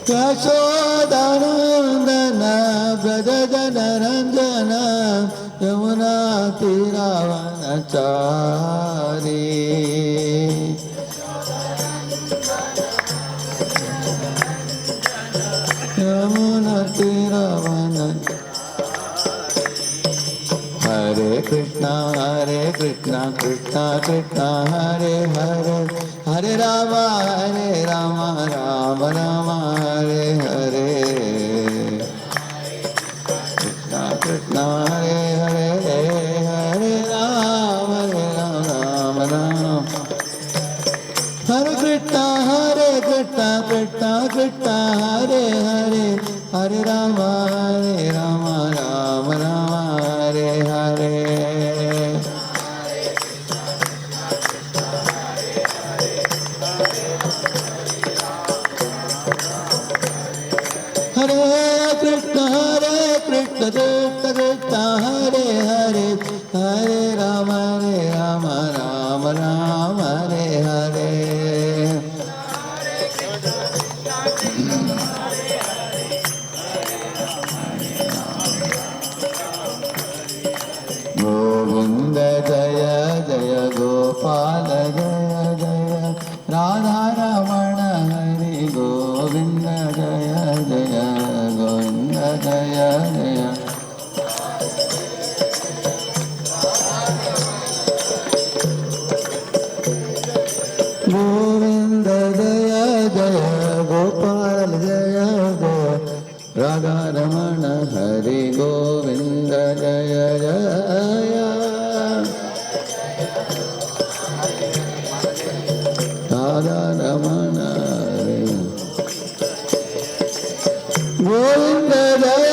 यशोदानन्दन व्रज जनरञ्जन यमुना तीरावनचारी यमुना तीरावन हरे कृष्णा कृष्णा कृष्णा हरे हरे हरे राम राम राम हरे हरे कृष्णा कृष्णा हरे हरे हरे राम राम राम हरे कृष्णा कृष्णा कृष्णा हरे हरे हरे राम राम राम हरे हरे हरे कृष्ण कृष्ण कृष्ण हरे हरे हरे राम राम राम हरे हरे गोविंद जय जय गोपाल जय जय राधा रमण हरि गोविंद जय जय गोविंद जय जय गोविंद जय जय गोपाल जय जय राधा रमण हरि गोविंद जय जय राधा रमण हरि गोविंद जय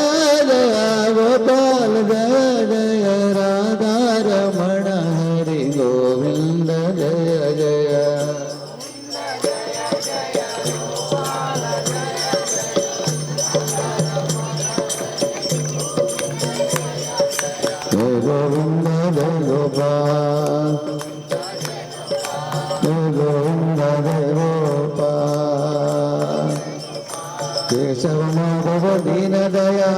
जय गोपाल जय जय राधा रमण हरि गोविंद जय जय गोविंद जय गोपाल गोविंद जय गोपाल केशव माधव दीन दया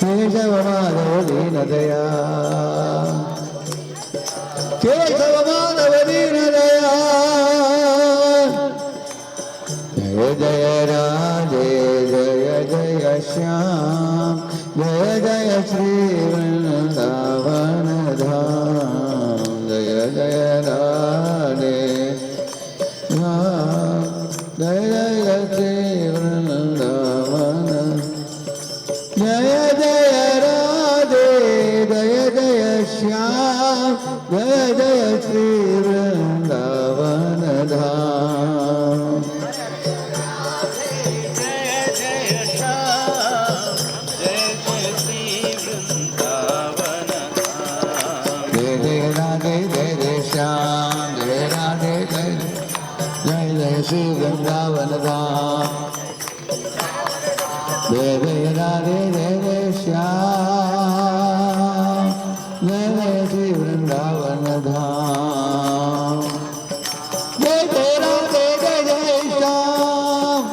केशव माधव दीन दया केशव माधव दीन दया जय जय राधे जय जय श्याम जय जय श्री वृंदावन धाम जय जय राधे जय जय श्री वृंदावन जय जय राधे जय जय श्याम जय जय श्री वृंदावन धाम श्याम जय राधे जय जय जय श्री वृंदावन धाम जय जय राधे जय जय श्याम जय जय श्री वृंदावन धाम जय जय राधे जय जय श्याम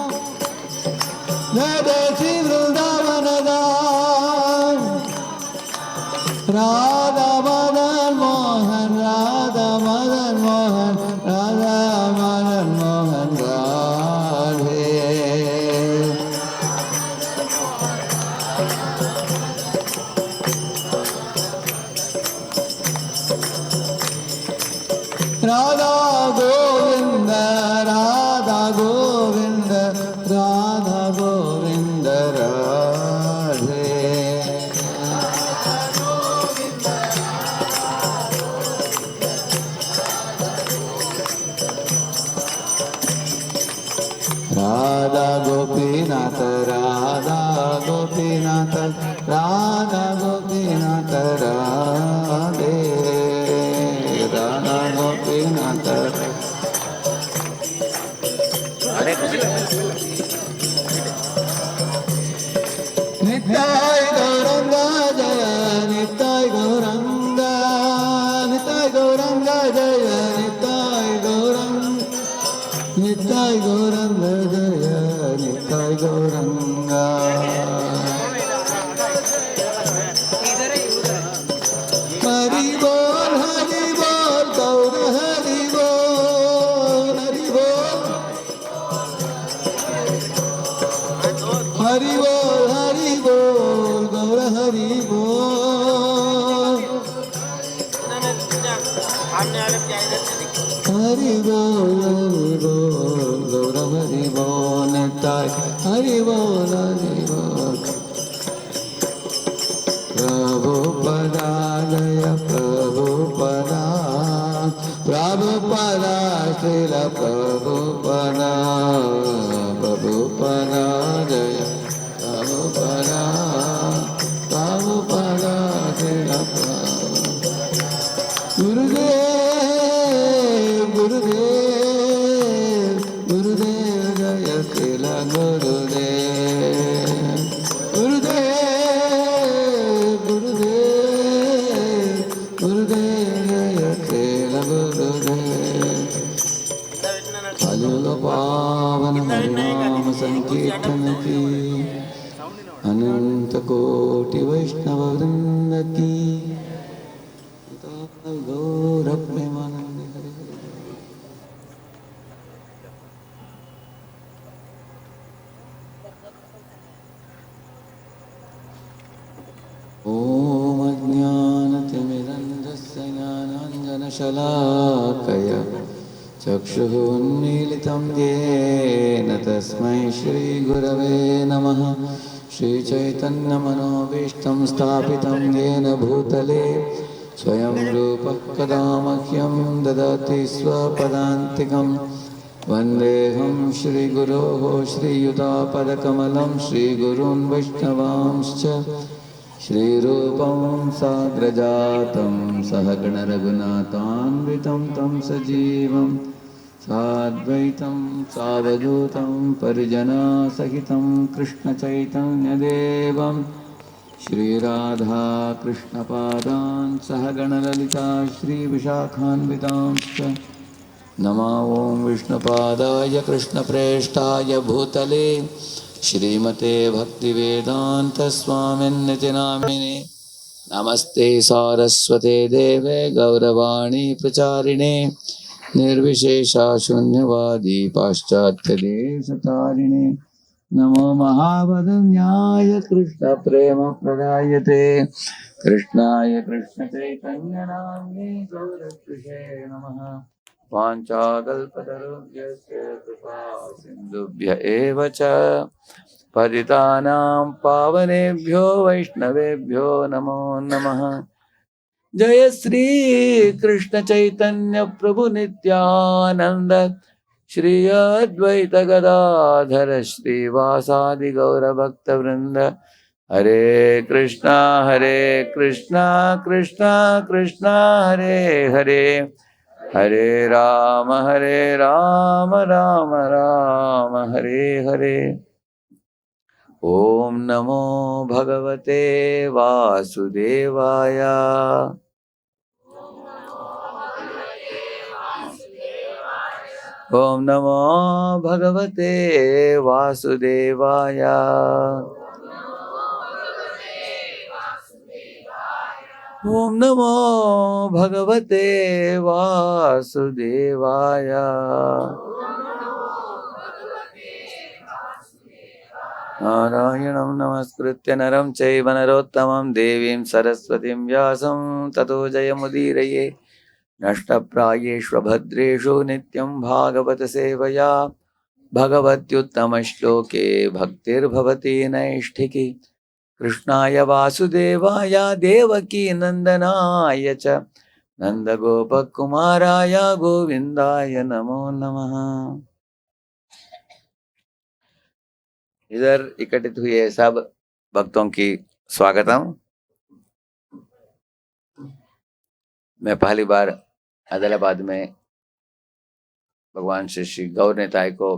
जय जय श्री वृंदावन धाम राधा मदन मोहन राधा मदन मोहन राधा मदन मोहन राधे राधा गोविंद राधा गोविंद राधा गोविंद राधे राधा गोपीनाथ राधा गोपीनाथ राधा गोपीनाथ राधे राधा गोपीनाथ निताय गौरंगा जय निताय गौरंगा जय निताय गौरंगा निताय गौरंग जय निताय गौरंगा हरि बोल गौर हरि बोल हरि बोल गौर हरि बोल हरि बोल गौर हरि बोल निताय हरि बोल प्रभुपदालय प्रभुपदा प्रभुपदा श्रील प्रभुपदा प्रभुपदा जय प्रभुपदा प्रभुपदा श्रील गुरुदेव गुरुदेव गुरुदेव जय श्रील गुरुदेव गुरुदेव गुरुदेव गुरुदेव जय श्रील गुरुदेव कलियुग पावन हरिनाम संकीर्तन की अनंत कोटि वैष्णव वृंद की गौर प्रेमानंद हरे हरे। ॐ अज्ञानतिमिरन्धस्य ज्ञानाञ्जनशलाकया चक्षुः उन्मीलितं येन तस्मै श्रीगुरवे नमः। श्रीचैतन्यमनोभीष्टं स्थापितं येन भूतले स्वयं रूपः कदा मह्यं ददाति स्वपदान्तिकं। वन्देऽहं श्रीगुरोः श्रीयुतापदकमलं श्रीगुरून् वैष्णवांश्च श्रीरूपं साग्रजातं सहगणरघुनाथान्वितं तं सजीवं साद्वैतं सावधूतं परिजनसहितं कृष्णचैतन्यदेवं श्रीराधा कृष्णपादान् सहगणललिता श्रीविशाखान्वितांश्च नमो ॐ विष्णुपादाय कृष्णप्रेष्ठाय भूतले श्रीमते भक्तिवेदान्तस्वामिन्निति नामिने नमस्ते सारस्वते देवे गौरवाणी प्रचारिणे निर्विशेषा शून्यवादी पाश्चात्यदेशतारिणे नमो महावदन्याय कृष्णप्रेमप्रदायते कृष्णाय कृष्णचैतन्यनाम्ने गौरकृषे नमः। वाञ्छाकल्पतरुभ्यश्च कृपा सिन्धुभ्य एव च पतितानां पावनेभ्यो वैष्णवेभ्यो नमो नमः। जय श्री कृष्ण चैतन्य प्रभु नित्यानंद श्री अद्वैत गदाधर श्रीवासादि गौर भक्त वृंद हरे कृष्णा कृष्णा कृष्णा हरे हरे हरे राम राम राम हरे हरे। ओम नमो भगवते वासुदेवाय। ओम नमो भगवते वासुदेवाय। ओम नमो भगवते वासुदेवाय। नारायणं नमस्कृत्य नरं चैव नरोत्तमं देवीं सरस्वतीं व्यासं ततो जयमुदीरये। नष्टप्रायेषु भद्रेषु नित्यं भागवत सेवया भगवत्युत्तमश्लोके भक्तिर्भवति नैष्ठिकी। कृष्णाय वासुदेवाय देवकी नंदनाय च नंदगोपकुमाराय गोविंदाय नमो नमः। इधर एकत्रित हुए सब भक्तों की स्वागतम। मैं पहली बार आदिलाबाद में भगवान श्री श्री गौर निताई को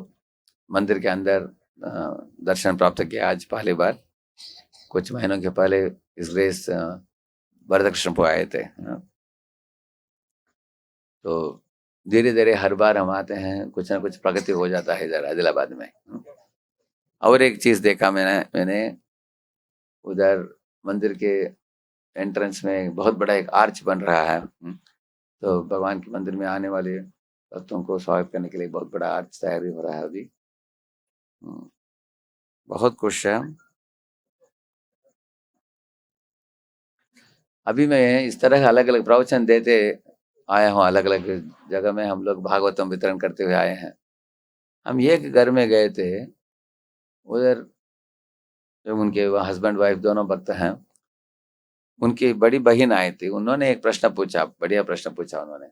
मंदिर के अंदर दर्शन प्राप्त किया। आज पहली बार, कुछ महीनों के पहले इस रेस भरतकृष्ण आए थे। तो धीरे धीरे हर बार हम आते हैं कुछ ना कुछ प्रगति हो जाता है इधर आदिलाबाद में। और एक चीज देखा मैंने उधर मंदिर के एंट्रेंस में बहुत बड़ा एक आर्च बन रहा है। तो भगवान के मंदिर में आने वाले भक्तों को स्वागत करने के लिए बहुत बड़ा आर्च तैयारी हो रहा है अभी। बहुत खुश है। अभी मैं इस तरह अलग अलग प्रवचन देते आया हूँ, अलग अलग जगह में हम लोग भागवतम वितरण करते हुए आए हैं। हम एक घर में गए थे, उधर जो उनके हस्बैंड वाइफ दोनों भक्त हैं, उनकी बड़ी बहन आई थी। उन्होंने एक प्रश्न पूछा, बढ़िया प्रश्न पूछा उन्होंने।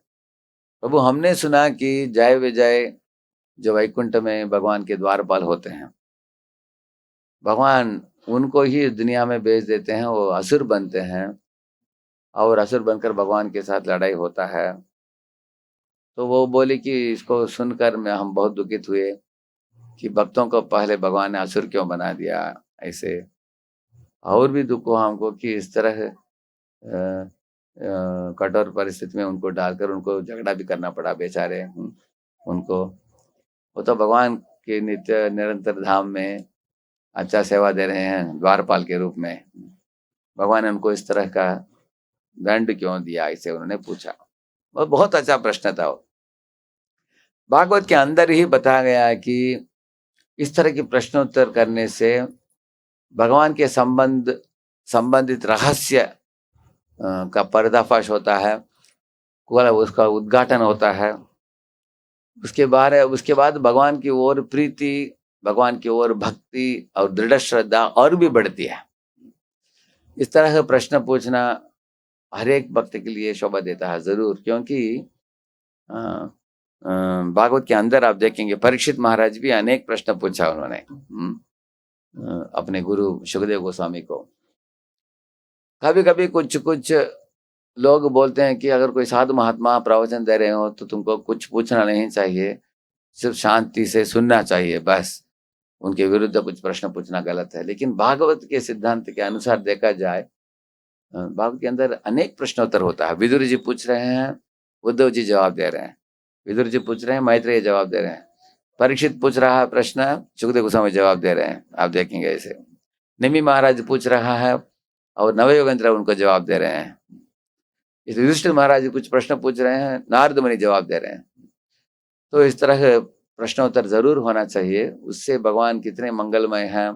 प्रभु, हमने सुना कि जय विजय जो वैकुंठ में भगवान के द्वारपाल होते हैं, भगवान उनको ही दुनिया में भेज देते हैं, वो असुर बनते हैं और असुर बनकर भगवान के साथ लड़ाई होता है। तो वो बोली कि इसको सुनकर हम बहुत दुखित हुए कि भक्तों को पहले भगवान ने असुर क्यों बना दिया ऐसे। और भी दुख हुआ हमको कि इस तरह कठोर परिस्थिति में उनको डालकर उनको झगड़ा भी करना पड़ा बेचारे उनको। वो तो भगवान के नित्य निरंतर धाम में अच्छा सेवा दे रहे हैं द्वारपाल के रूप में, भगवान ने उनको इस तरह का दंड क्यों दिया, ऐसे उन्होंने पूछा। वो बहुत अच्छा प्रश्न था। वो भागवत के अंदर ही बताया गया है कि इस तरह की प्रश्नोत्तर करने से भगवान के संबंधित रहस्य का पर्दाफाश होता है, उसका उद्घाटन होता है। उसके बाद भगवान की ओर प्रीति, भगवान की ओर भक्ति और दृढ़ श्रद्धा और भी बढ़ती है। इस तरह का प्रश्न पूछना हर एक भक्त के लिए शोभा देता है जरूर, क्योंकि भागवत के अंदर आप देखेंगे परीक्षित महाराज भी अनेक प्रश्न पूछा उन्होंने अपने गुरु सुखदेव गोस्वामी को। कभी कभी कुछ कुछ लोग बोलते हैं कि अगर कोई साधु महात्मा प्रवचन दे रहे हो तो तुमको कुछ पूछना नहीं चाहिए, सिर्फ शांति से सुनना चाहिए बस, उनके विरुद्ध कुछ प्रश्न पूछना गलत है। लेकिन भागवत के सिद्धांत के अनुसार देखा जाए, भागवत के अंदर अनेक प्रश्नोत्तर होता है। विदुर जी पूछ रहे हैं, उद्धव जी जवाब दे रहे हैं। विदुर जी पूछ रहे हैं, मैत्रेय जवाब दे रहे हैं। परीक्षित पूछ रहा है प्रश्न, सुखदेव गोस्वामी जवाब दे रहे हैं। आप देखेंगे ऐसे निमि महाराज पूछ रहा है और नवयोगेंद्र उनको जवाब दे रहे हैं। इस युधिष्ठिर महाराज कुछ प्रश्न पूछ रहे हैं, नारद मुनि जवाब दे रहे हैं। तो इस तरह प्रश्नोत्तर जरूर होना चाहिए, उससे भगवान कितने मंगलमय हैं,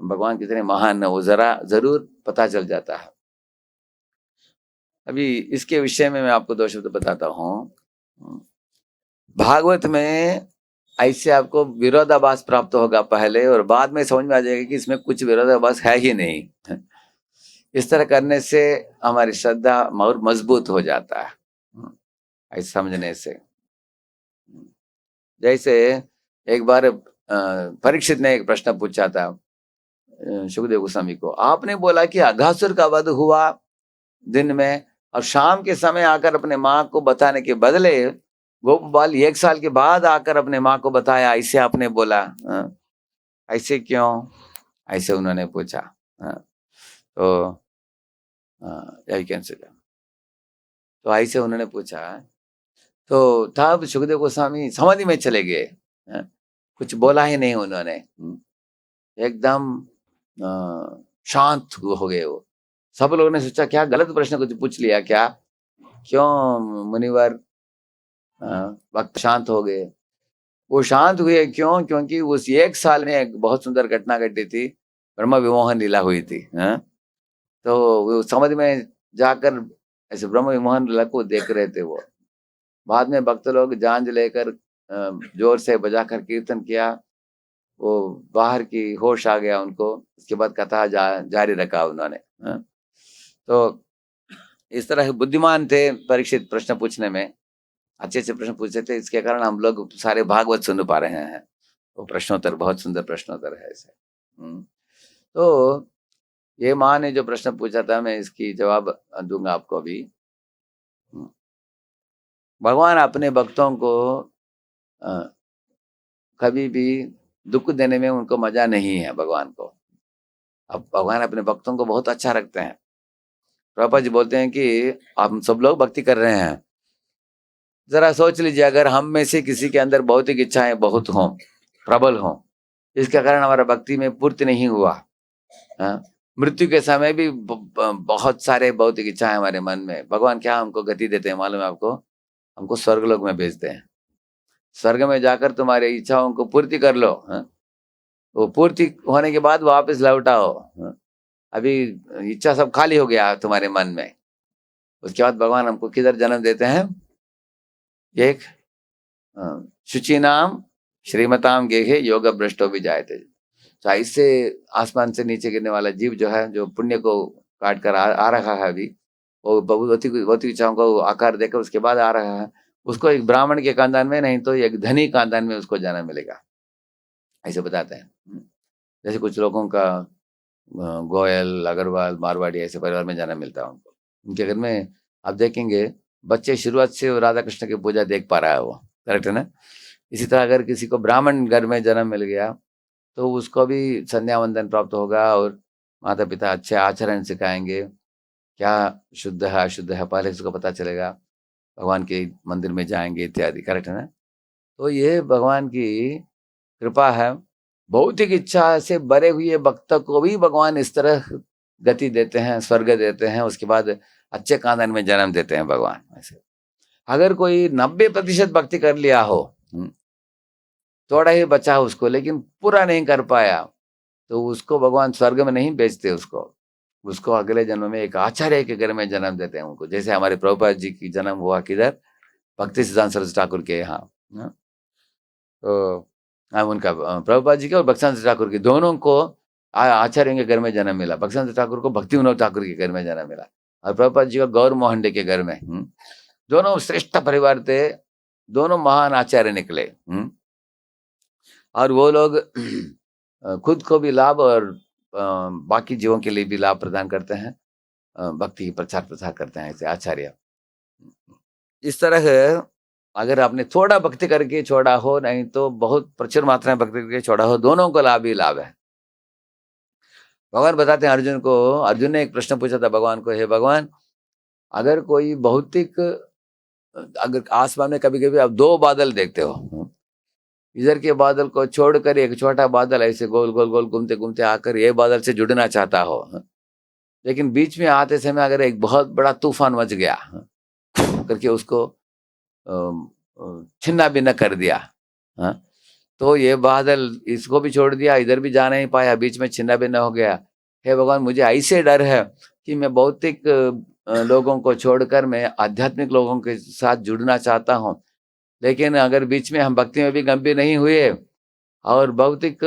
भगवान कितने महान है, वो जरूर पता चल जाता है। अभी इसके विषय में मैं आपको दो शब्द बताता हूँ। भागवत में ऐसे आपको विरोधाभास प्राप्त होगा पहले, और बाद में समझ में आ जाएगा कि इसमें कुछ विरोधाभास है ही नहीं। इस तरह करने से हमारी श्रद्धा और मजबूत हो जाता है ऐसे समझने से। जैसे एक बार परीक्षित ने एक प्रश्न पूछा था सुखदेव गोस्वामी को, आपने बोला कि अघासुर का वध हुआ दिन में और शाम के समय आकर अपने माँ को बताने के बदले गोपाल 1 साल के बाद आकर अपने माँ को बताया, ऐसे आपने बोला, ऐसे क्यों, ऐसे उन्होंने पूछा। तो तो ऐसे उन्होंने पूछा। तो तब सुखदेव गोस्वामी समाधि में चले गए, कुछ बोला ही नहीं उन्होंने, एकदम शांत हो गए वो। सब लोगों ने सोचा क्या गलत प्रश्न कुछ पूछ लिया क्या, क्यों मुनिवर वक्त शांत हो गए। वो शांत हुए क्यों, क्योंकि उस 1 साल में एक बहुत सुंदर घटना घटी थी, ब्रह्म विमोहन लीला हुई थी। तो वो समाधि में जाकर ऐसे ब्रह्म विमोहन लीला को देख रहे थे वो। बाद में भक्त लोग जांज लेकर जोर से बजाकर कीर्तन किया, वो बाहर की होश आ गया उनको। उसके बाद कथा जारी रखा उन्होंने। तो इस तरह बुद्धिमान थे परीक्षित प्रश्न पूछने में, अच्छे से प्रश्न पूछते थे, इसके कारण हम लोग सारे भागवत सुन पा रहे हैं। वो प्रश्नोत्तर बहुत सुंदर प्रश्नोत्तर है ऐसे। तो ये माँ ने जो प्रश्न पूछा था, मैं इसकी जवाब दूंगा आपको अभी। भगवान अपने भक्तों को कभी भी दुख देने में उनको मजा नहीं है भगवान को। अब भगवान अपने भक्तों को बहुत अच्छा रखते हैं। प्रभुपाद जी बोलते हैं कि आप सब लोग भक्ति कर रहे हैं, जरा सोच लीजिए, अगर हम में से किसी के अंदर भौतिक इच्छाएं बहुत हों, प्रबल हों, इसके कारण हमारा भक्ति में पूर्ति नहीं हुआ, हाँ, मृत्यु के समय भी बहुत सारे भौतिक इच्छाएं हमारे मन में, भगवान क्या हमको गति देते हैं मालूम है आपको? हमको स्वर्गलोक में भेजते हैं। स्वर्ग में जाकर तुम्हारी इच्छाओं को पूर्ति कर लो, हाँ? वो पूर्ति होने के बाद वापस लौट आओ, हाँ? अभी इच्छा सब खाली हो गया तुम्हारे मन में, उसके बाद भगवान हमको किधर जन्म देते हैं? एक शुचि नाम श्रीमताम गेहे योग भ्रष्टो भी जाए थे। तो इससे आसमान से नीचे गिरने वाला जीव जो है, जो पुण्य को काट कर आ रहा है अभी, वो भौतिक भौतिक इच्छाओं को आकार देकर उसके बाद आ रहा है, उसको एक ब्राह्मण के खानदान में नहीं तो एक धनी खानदान में उसको जन्म मिलेगा, ऐसे बताते हैं। जैसे कुछ लोगों का गोयल, अग्रवाल, मारवाड़ी ऐसे परिवार में जन्म मिलता है उनको, उनके घर में आप देखेंगे बच्चे शुरुआत से वो राधा कृष्ण की पूजा देख पा रहा है, वो करेक्ट है ना? इसी तरह अगर किसी को ब्राह्मण घर में जन्म मिल गया तो उसको भी संध्या वंदन प्राप्त होगा, और माता पिता अच्छे आचरण सिखाएंगे, क्या शुद्ध है अशुद्ध है पहले उसको पता चलेगा, भगवान के मंदिर में जाएंगे इत्यादि, करेक्ट है ना? तो ये भगवान की कृपा है। भौतिक इच्छा से भरे हुए भक्त को भी भगवान इस तरह गति देते हैं, स्वर्ग देते हैं, उसके बाद अच्छे खानदान में जन्म देते हैं भगवान। ऐसे अगर कोई 90% भक्ति कर लिया हो, थोड़ा ही बचा उसको लेकिन पूरा नहीं कर पाया, तो उसको भगवान स्वर्ग में नहीं भेजते, उसको उसको अगले जन्म में एक आचार्य के घर में जन्म देते हैं उनको, जैसे हमारे प्रभुपाद जी की जन्म हुआ किधर? भक्ति सिद्धांत सरस्वती ठाकुर के यहाँ, हाँ? तो उनका प्रभुपाद जी के और भक्तिसिद्धांत ठाकुर के दोनों को आचार्य के घर में जन्म मिला। भक्तिसिद्धांत ठाकुर को भक्ति विनोद ठाकुर के घर में जन्म मिला, और प्रभुपाद जी को गौर मोहन के घर में। दोनों श्रेष्ठ परिवार थे, दोनों महान आचार्य निकले। और वो लोग खुद को भी लाभ और बाकी जीवों के लिए भी लाभ प्रदान करते हैं, भक्ति की प्रचार प्रसार करते हैं ऐसे आचार्य। इस तरह अगर आपने थोड़ा भक्ति करके छोड़ा हो, नहीं तो बहुत प्रचुर मात्रा में भक्ति करके छोड़ा हो, दोनों को लाभ ही लाभ है। भगवान बताते हैं अर्जुन को, अर्जुन ने एक प्रश्न पूछा था भगवान को, हे भगवान, अगर कोई भौतिक, अगर आसमान में कभी कभी आप दो बादल देखते हो, इधर के बादल को छोड़कर एक छोटा बादल ऐसे गोल गोल गोल घूमते घूमते आकर ये बादल से जुड़ना चाहता हो, लेकिन बीच में आते समय अगर एक बहुत बड़ा तूफान मच गया करके उसको छिन्ना भिन्न कर दिया, हाँ, तो ये बादल इसको भी छोड़ दिया, इधर भी जा नहीं पाया, बीच में छिन्ना भिन्न हो गया। हे भगवान, मुझे ऐसे डर है कि मैं भौतिक लोगों को छोड़कर मैं आध्यात्मिक लोगों के साथ जुड़ना चाहता हूँ, लेकिन अगर बीच में हम भक्ति में भी गंभीर नहीं हुए और भौतिक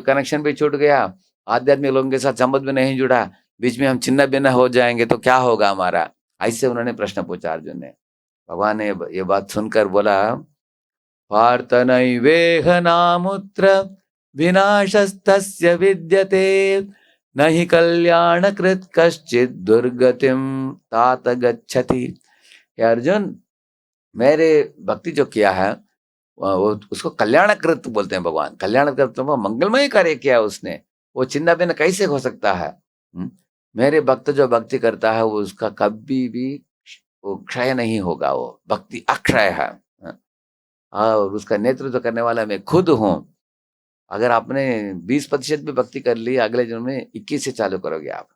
कनेक्शन भी छूट गया, आध्यात्मिक लोगों के साथ संबंध में नहीं जुड़ा, बीच में हम छिन्न भिन्न हो जाएंगे तो क्या होगा हमारा? ऐसे उन्होंने प्रश्न पूछा अर्जुन ने। भगवान ने ये बात सुनकर बोला, पार्थ नैवेह नामुत्र विनाशस्तस्य विद्यते, न हि कल्याणकृत कश्चित् दुर्गतिम तात गच्छति। हे अर्जुन, मेरे भक्ति जो किया है वो उसको कल्याणकृत बोलते हैं भगवान। कल्याणकृत तो मंगलमय कार्य किया उसने, वो छिन्न भिन्न कैसे हो सकता है? मेरे भक्त जो भक्ति करता है वो उसका कभी भी वो क्षय नहीं होगा, वो भक्ति अक्षय है। और उसका नेतृत्व करने वाला मैं खुद हूँ। अगर आपने 20% भी भक्ति कर ली, अगले जन्म में 21 से चालू करोगे आप,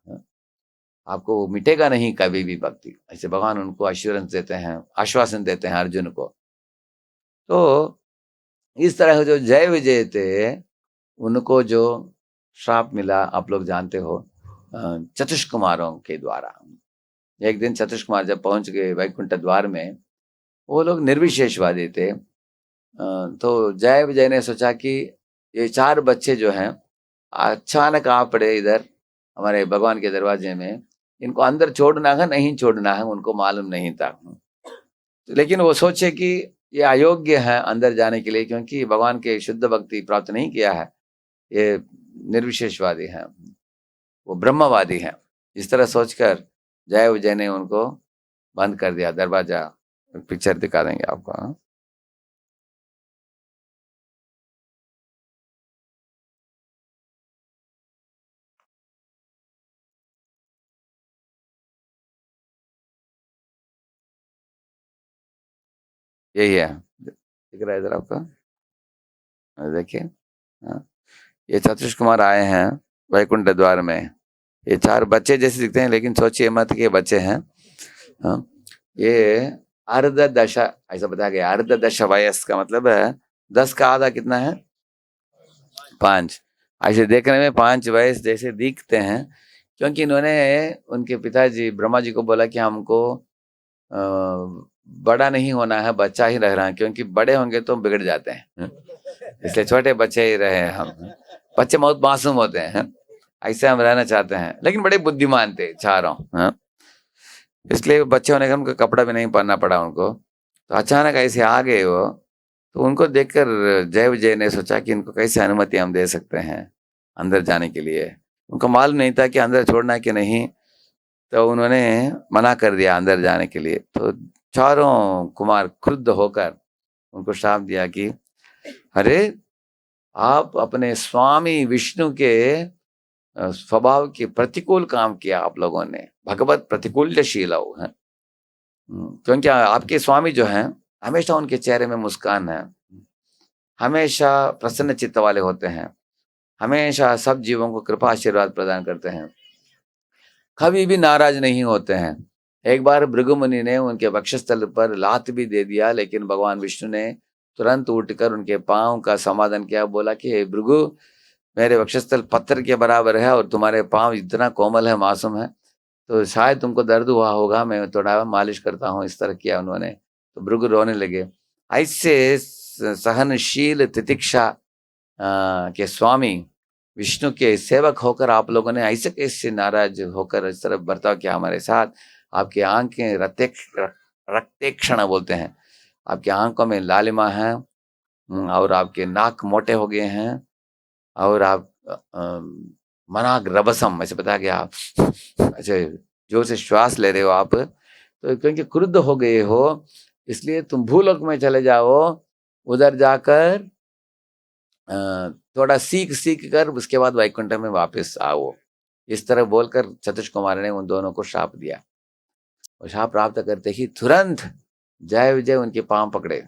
आपको वो मिटेगा नहीं कभी भी भक्ति। ऐसे भगवान उनको एश्योरेंस देते हैं, आश्वासन देते हैं अर्जुन को। तो इस तरह जो जय विजय थे, उनको जो श्राप मिला आप लोग जानते हो, चतुष्कुमारों के द्वारा। एक दिन चतुष्कुमार जब पहुंच गए वैकुंठ द्वार में, वो लोग निर्विशेषवादी थे। तो जय विजय ने सोचा कि ये 4 बच्चे जो हैं अचानक आ पड़े इधर हमारे भगवान के दरवाजे में, इनको अंदर छोड़ना है नहीं छोड़ना है उनको मालूम नहीं था। लेकिन वो सोचे कि ये अयोग्य है अंदर जाने के लिए, क्योंकि भगवान के शुद्ध भक्ति प्राप्त नहीं किया है, ये निर्विशेषवादी हैं, वो ब्रह्मवादी हैं। इस तरह सोचकर जय विजय ने उनको बंद कर दिया दरवाजा। पिक्चर दिखा देंगे आपको, हाँ। यही है, दिख रहा है इधर आपका, देखिए। हाँ, ये चतुष कुमार आए हैं वैकुंठ द्वार में। ये चार बच्चे जैसे दिखते हैं, लेकिन सोचिए मत कि ये बच्चे हैं। हाँ, ये अर्ध दशा, ऐसा बताया गया, अर्ध दशा वयस का मतलब है 10 का आधा कितना है, 5। ऐसे देखने में 5 वयस जैसे दिखते हैं, क्योंकि इन्होंने उनके पिताजी ब्रह्मा जी को बोला कि हमको बड़ा नहीं होना है, बच्चा ही रह रहा है, क्योंकि बड़े होंगे तो बिगड़ जाते हैं, इसलिए छोटे बच्चे ही रहे हम। बच्चे बहुत मासूम होते हैं, ऐसे हम रहना चाहते हैं, लेकिन बड़े बुद्धिमान थे चारों। हाँ, इसलिए बच्चे होने का उनको कपड़ा भी नहीं पहनना पड़ा उनको। तो अचानक ऐसे आ गए वो, तो उनको देखकर जय विजय ने सोचा कि इनको कैसे अनुमति हम दे सकते हैं अंदर जाने के लिए। उनको मालूम नहीं था कि अंदर छोड़ना है कि नहीं, तो उन्होंने मना कर दिया अंदर जाने के लिए। तो चारों कुमार क्रुद्ध होकर उनको श्राप दिया कि अरे, आप अपने स्वामी विष्णु के स्वभाव के प्रतिकूल काम किया आप लोगों ने, भगवत प्रतिकूल्यशील है। क्योंकि आपके स्वामी जो हैं, हमेशा उनके चेहरे में मुस्कान है, हमेशा प्रसन्न चित्त वाले होते हैं, हमेशा सब जीवों को कृपा आशीर्वाद प्रदान करते हैं, कभी भी नाराज नहीं होते हैं। एक बार भृगु मुनि ने उनके वक्षस्थल पर लात भी दे दिया, लेकिन भगवान विष्णु ने तुरंत उठकर उनके पांव का समाधान किया, बोला कि हे भृगु, मेरे वक्षस्थल पत्थर के बराबर है और तुम्हारे पांव इतना कोमल है, मासूम है, तो शायद तुमको दर्द हुआ होगा, मैं थोड़ा मालिश करता हूँ। इस तरह किया उन्होंने, तो भृगु रोने लगे। ऐसे सहनशील तितिक्षा के स्वामी विष्णु के सेवक होकर आप लोगों ने ऐसे कैसे नाराज होकर इस तरह बर्ताव किया हमारे साथ। आपकी आंखें रक्तेक्षण बोलते हैं, आपकी आंखों में लालिमा है, और आपके नाक मोटे हो गए हैं, और आप मनाग रभसम ऐसे बताया गया, अच्छा जोर से श्वास ले रहे हो आप, तो क्योंकि क्रुद्ध हो गए हो, इसलिए तुम भूलोक में चले जाओ, उधर जाकर थोड़ा सीख सीख कर उसके बाद वैकुंठ में वापस आओ। इस तरह बोलकर चतुष कुमार ने उन दोनों को शाप दिया, और शाप प्राप्त करते ही तुरंत जय विजय उनके पांव पकड़े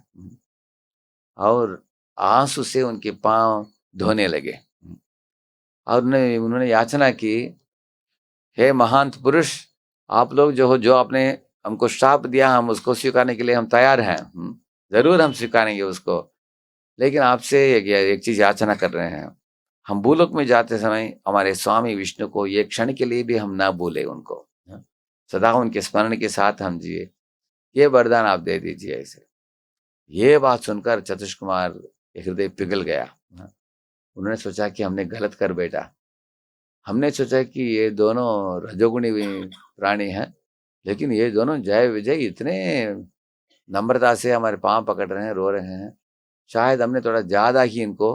और आंसू से उनके पांव धोने लगे, और उन्होंने याचना की, हे महांत पुरुष, आप लोग जो हो, जो आपने हमको श्राप दिया, हम उसको स्वीकारने के लिए हम तैयार हैं, जरूर हम स्वीकारेंगे उसको, लेकिन आपसे एक चीज याचना कर रहे हैं, हम भूलोक में जाते समय हमारे स्वामी विष्णु को एक क्षण के लिए भी हम ना भूले उनको, सदा उनके स्मरण के साथ हम जिए, ये वरदान आप दे दीजिए ऐसे। ये बात सुनकर चतुष कुमार के हृदय पिघल गया। उन्होंने सोचा कि हमने गलत कर बैठा, हमने सोचा कि ये दोनों रजोगुणी प्राणी हैं, लेकिन ये दोनों जय विजय इतने नम्रता से हमारे पांव पकड़ रहे हैं, रो रहे हैं, शायद हमने थोड़ा ज्यादा ही इनको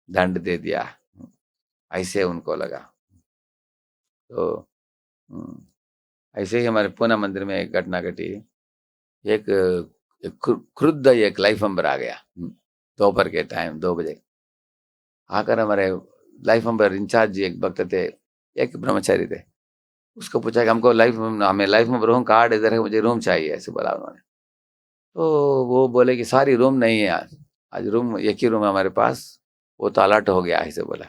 दंड दे दिया, ऐसे उनको लगा। तो ऐसे ही हमारे पूना मंदिर में एक घटना घटी। एक क्रुद्ध एक लाइफ नंबर आ गया, दोपहर के टाइम 2 बजे आकर, हमारे लाइफ नंबर इंचार्ज जी एक भक्त थे, एक ब्रह्मचारी थे, उसको पूछा कि हमको हमें लाइफ नंबर रूम कार्ड इधर है, मुझे रूम चाहिए, ऐसे बोला उन्होंने। तो वो बोले कि सारी रूम नहीं है, आज रूम एक ही रूम है हमारे पास, वो तो अलर्ट हो गया, ऐसे बोला।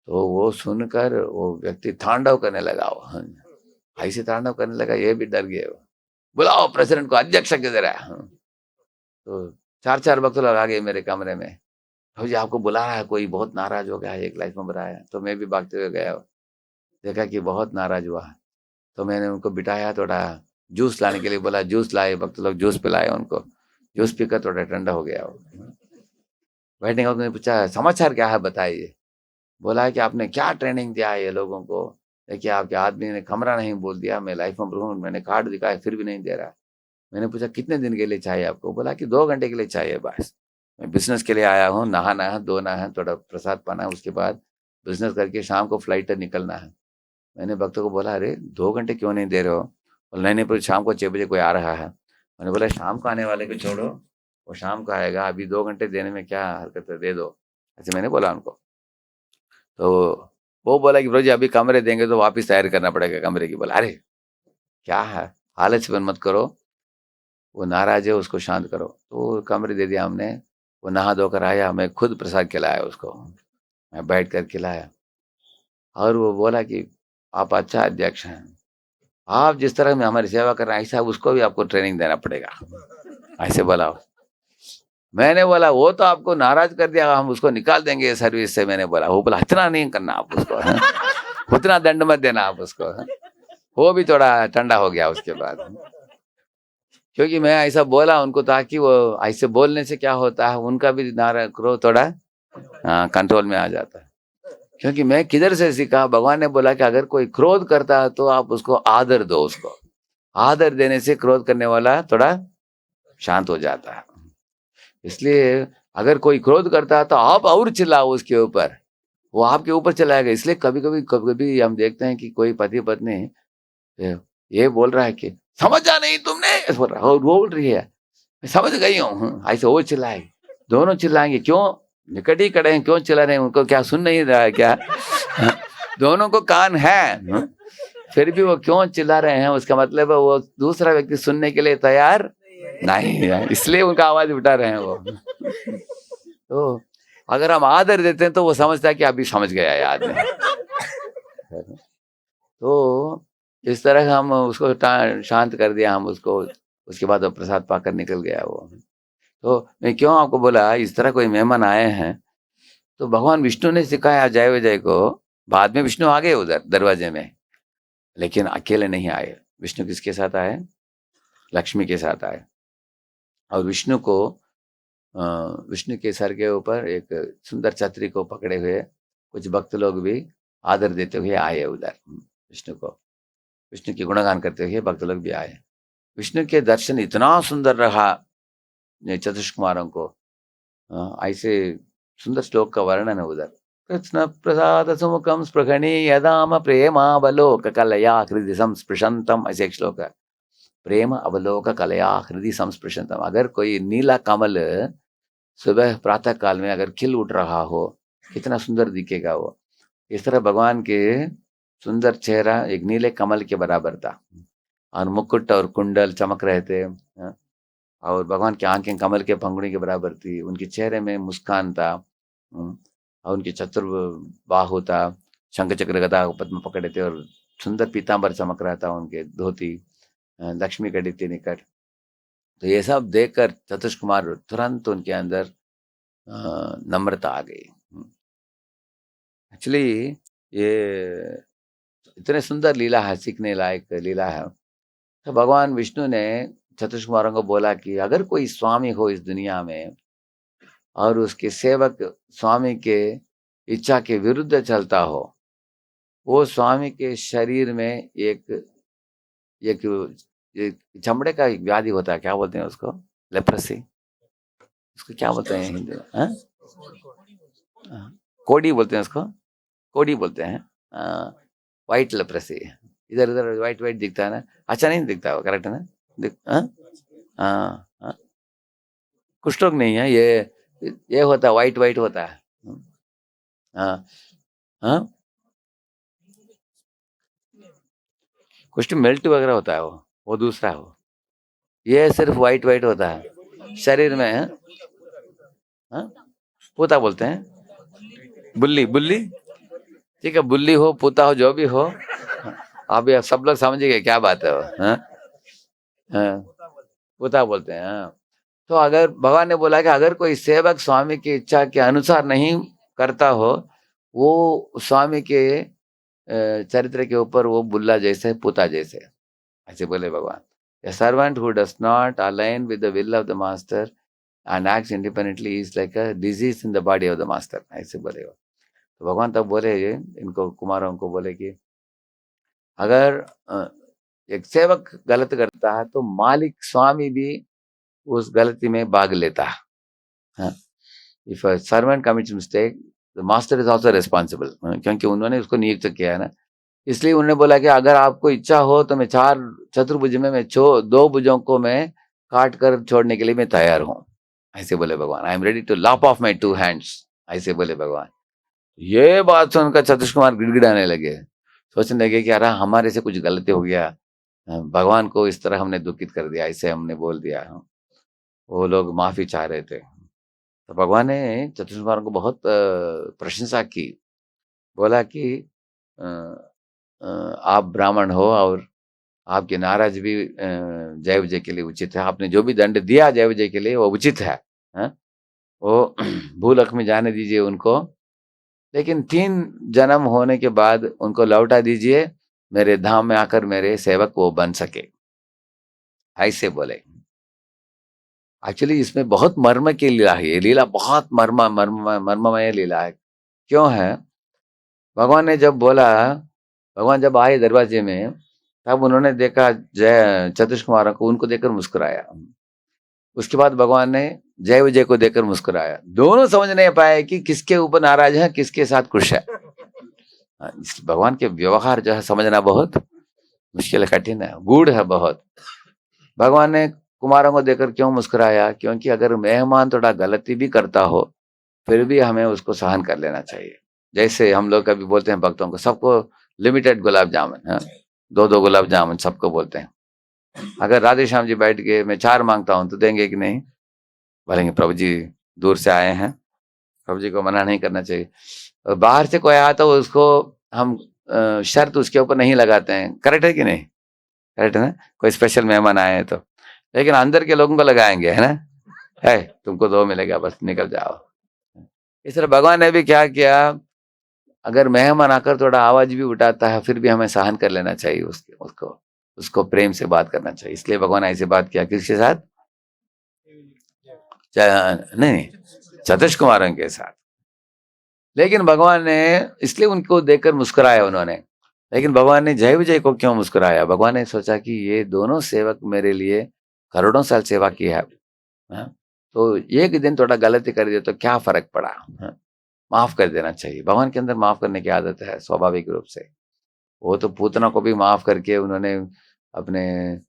तो वो सुनकर वो व्यक्ति तांडव करने लगा, वो ऐसे तांडव करने लगा, ये भी डर गए। बुलाओ प्रेसिडेंट को, अध्यक्ष किधर है। तो 4 भक्त लोग आ गए मेरे कमरे में, जी आपको बुला रहा है कोई, बहुत नाराज हो गया है, एक लाइफ में आया। तो मैं भी भागते हुए गया, देखा कि बहुत नाराज हुआ है। तो मैंने उनको बिठाया, थोड़ा जूस लाने के लिए बोला, जूस लाए, भक्त लोग जूस पिलाए उनको, जूस पीकर थोड़ा ठंडा हो गया वो। बैठने के बाद मैंने पूछा, समाचार क्या है बताइए। बोला है कि आपने क्या ट्रेनिंग दिया है ये लोगों को, देखिए आपके आदमी ने कमरा नहीं बोल दिया, मैं लाइफ में हूँ, मैंने कार्ड दिखाया फिर भी नहीं दे रहा। मैंने पूछा कितने दिन के लिए चाहिए आपको, बोला कि 2 घंटे के लिए चाहिए बस, मैं बिजनेस के लिए आया हूँ, नहाना है, धोना है, थोड़ा प्रसाद पाना है, उसके बाद बिजनेस करके शाम को फ्लाइट पर निकलना है। मैंने भक्तों को बोला, अरे 2 घंटे क्यों नहीं दे रहे हो, बोला नहीं नहीं, पर शाम को 6 बजे कोई आ रहा है। मैंने बोला शाम को आने वाले को छोड़ो, वो शाम को आएगा, अभी 2 घंटे देने में क्या हरकत है, दे दो, ऐसे मैंने बोला उनको। तो वो बोला कि ब्रो जी अभी कमरे देंगे तो वापस तैयार करना पड़ेगा कमरे की। बोला अरे क्या है, आलस मत करो, वो नाराज है, उसको शांत करो। तो कमरे दे दिया हमने। वो नहा धोकर आया, मैं खुद प्रसाद खिलाया उसको, मैं बैठ कर खिलाया। और वो बोला कि आप अच्छा अध्यक्ष हैं, आप जिस तरह में हमारी सेवा कर रहे हैं ऐसा उसको भी आपको ट्रेनिंग देना पड़ेगा, ऐसे बोला। मैंने बोला वो तो आपको नाराज कर दिया, हम उसको निकाल देंगे सर्विस से। मैंने बोला, वो बोला इतना नहीं करना आप उसको, उतना दंड मत देना आप उसको। वो भी थोड़ा ठंडा हो गया उसके बाद, क्योंकि मैं ऐसा बोला उनको ताकि वो ऐसे बोलने से क्या होता है, उनका भी नाराज क्रोध थोड़ा कंट्रोल में आ जाता है। क्योंकि मैं किधर से सीखा, भगवान ने बोला कि अगर कोई क्रोध करता है तो आप उसको आदर दो, उसको आदर देने से क्रोध करने वाला थोड़ा शांत हो जाता है। इसलिए अगर कोई क्रोध करता है तो आप और चिल्लाओ उसके ऊपर, वो आपके ऊपर चलाएगा। इसलिए कभी कभी हम देखते हैं कि कोई पति पत्नी ये बोल रहा है कि समझा नहीं तुमने, ऐसे बोल रहा है, और वो बोल रही है मैं समझ गई हूँ, ऐसे वो चिल्लाए, दोनों चिल्लाएंगे। क्यों? निकट ही खड़े हैं, क्यों चिल्ला रहे हैं? उनको क्या सुन नहीं रहा है क्या? दोनों को कान है, फिर भी वो क्यों चिल्ला रहे हैं, उसका मतलब है वो दूसरा व्यक्ति सुनने के लिए तैयार नहीं है, इसलिए उनका आवाज उठा रहे हैं वो। तो अगर हम आदर देते हैं तो वो समझता है कि अभी समझ गया है आदमी। तो इस तरह हम उसको शांत कर दिया, हम उसको। उसके बाद वो प्रसाद पाकर निकल गया वो। तो मैं क्यों आपको बोला, इस तरह कोई मेहमान आए हैं तो भगवान विष्णु ने सिखाया जय विजय को। बाद में विष्णु आ गए उधर दरवाजे में, लेकिन अकेले नहीं आए। विष्णु किसके साथ आए? लक्ष्मी के साथ आए। और विष्णु को विष्णु के सर के ऊपर एक सुंदर छतरी को पकड़े हुए कुछ भक्त लोग भी आदर देते हुए आए उधर विष्णु को। विष्णु की गुणगान करते हुए भक्त लोग भी आए। विष्णु के दर्शन इतना सुंदर रहा चतुष कुमारों को। ऐसे सुंदर श्लोक का वर्णन है उधर। कृष्ण प्रसाद सुमुखम स्पृहणी यदाम प्रेमावलोक कलया हृदय संस्पृशंतम, ऐसे एक श्लोक है। प्रेम अवलोक कलया हृदय संस्पृशंतम। अगर कोई नीला कमल सुबह प्रातः काल में अगर खिल उठ रहा हो, कितना सुंदर दिखेगा वो। इस तरह भगवान के सुंदर चेहरा एक नीले कमल के बराबर था, और मुकुट और कुंडल चमक रहे थे। और भगवान की आंखें कमल के पंखुड़ी के बराबर थी, उनके चेहरे में मुस्कान था। और उनके चतुर बाहु था, शंख चक्र गदा पद्म पकड़े थे, और सुंदर पीतांबर चमक रहा था उनके धोती। लक्ष्मी कड़ी थी निकट। तो ये सब देखकर चतुष कुमार तुरंत उनके अंदर नम्रता आ गई। एक्चुअली ये इतने सुंदर लीला है, सीखने लायक लीला है। तो भगवान विष्णु ने चतुष कुमारों को बोला कि अगर कोई स्वामी हो इस दुनिया में और उसके सेवक स्वामी के इच्छा के विरुद्ध चलता हो, वो स्वामी के शरीर में एक एक चमड़े का एक व्याधि होता है, क्या बोलते हैं उसको? लेप्रेसी। उसको क्या बोलते हैं हिंदी में? कोड़ी बोलते हैं उसको, कोड़ी बोलते हैं। White leprosy. इधर उधर व्हाइट व्हाइट दिखता है ना, अच्छा नहीं दिखता, वो करेक्ट है ना? हाँ हाँ, कुष्ठ रोग नहीं है ये होता है, व्हाइट व्हाइट होता है। हाँ हाँ, कुष्ठ मेल्ट वगैरह होता है वो दूसरा है वो। ये सिर्फ व्हाइट व्हाइट होता है शरीर में। हाँ, पूता बोलते हैं, बुल्ली बुल्ली। ठीक है, बुल्ली हो पूता हो जो भी हो, आप सब लोग समझ गए क्या बात है वो। हाँ हाँ, पूता बोलते हैं। हाँ, तो अगर भगवान ने बोला कि अगर कोई सेवक स्वामी की इच्छा के अनुसार नहीं करता हो, वो स्वामी के चरित्र के ऊपर वो बुल्ला जैसे, पूता जैसे, ऐसे बोले भगवान। A servant who does not align with the will of the master and acts independently is like a disease in the body of the master, ऐसे बोले वो। तो भगवान तब बोले ये इनको कुमारों को बोले कि अगर एक सेवक गलत करता है तो मालिक स्वामी भी उस गलती में भाग लेता है। If a servant commits mistake, the master is also responsible, क्योंकि उन्होंने उसको नियुक्त किया है ना। इसलिए उन्होंने बोला कि अगर आपको इच्छा हो तो मैं चार चतुर्भुज में मैं दो भुजों को मैं काट कर छोड़ने के लिए मैं तैयार हूँ, ऐसे बोले भगवान। I am ready to lop off my 2 hands, ऐसे बोले भगवान। ये बात सुनकर चतुष कुमार गिड़गिड़ाने लगे, सोचने लगे कि अरे हमारे से कुछ गलती हो गया, भगवान को इस तरह हमने दुखित कर दिया, ऐसे हमने बोल दिया। वो लोग माफी चाह रहे थे, तो भगवान ने चतुष्क कुमारों को बहुत प्रशंसा की। बोला कि अ, आप ब्राह्मण हो और आपकी नाराज भी जय विजय के लिए उचित है। आपने जो भी दंड दिया जय विजय के लिए वो उचित है, हाँ? वो भूलोक में जाने दीजिए उनको, लेकिन 3 जन्म होने के बाद उनको लौटा दीजिए, मेरे धाम में आकर मेरे सेवक वो बन सके, ऐसे बोले। एक्चुअली इसमें बहुत मर्म की लीला है, ये लीला बहुत मर्ममय लीला है। क्यों है? भगवान ने जब बोला, भगवान जब आए दरवाजे में, तब उन्होंने देखा जय चतुष्क कुमारों को, उनको देखकर मुस्कुराया। उसके बाद भगवान ने जय विजय को देखकर मुस्कुराया। दोनों समझ नहीं पाए कि किसके ऊपर नाराज है, किसके साथ खुश है। भगवान के व्यवहार जो है समझना बहुत मुश्किल है, कठिन है, गूढ़ है बहुत। भगवान ने कुमारों को देखकर क्यों मुस्कुराया? क्योंकि अगर मेहमान थोड़ा गलती भी करता हो, फिर भी हमें उसको सहन कर लेना चाहिए। जैसे हम लोग कभी बोलते हैं भक्तों को, सबको लिमिटेड गुलाब जामुन, हाँ, 2-2 गुलाब जामुन सबको बोलते हैं। अगर राधे श्याम जी बैठ के मैं 4 मांगता हूं तो देंगे कि नहीं? बोलेंगे प्रभु जी दूर से आए हैं, प्रभु जी को मना नहीं करना चाहिए। और बाहर से कोई आया तो उसको हम शर्त उसके ऊपर नहीं लगाते हैं, करेक्ट है कि नहीं? करेक्ट है ना? कोई स्पेशल मेहमान आए हैं तो, लेकिन अंदर के लोगों को लगाएंगे, है ना? है तुमको 2 मिलेगा, बस निकल जाओ। इस तरह भगवान ने भी क्या किया, अगर मेहमान आकर थोड़ा आवाज भी उठाता है, फिर भी हमें सहन कर लेना चाहिए, उसको उसको प्रेम से बात करना चाहिए। इसलिए भगवान ऐसे बात किया किसके साथ? नहीं, चतुष्क कुमारों के साथ। लेकिन भगवान ने, इसलिए उनको देखकर मुस्कुराया उन्होंने। लेकिन भगवान ने जय विजय को क्यों मुस्कुराया? भगवान ने सोचा कि ये दोनों सेवक मेरे लिए करोड़ों साल सेवा की है, हाँ? तो एक दिन थोड़ा गलती कर दिया तो क्या फर्क पड़ा, हाँ? माफ कर देना चाहिए। भगवान के अंदर माफ करने की आदत है स्वाभाविक रूप से। वो तो पूतना को भी माफ करके उन्होंने अपने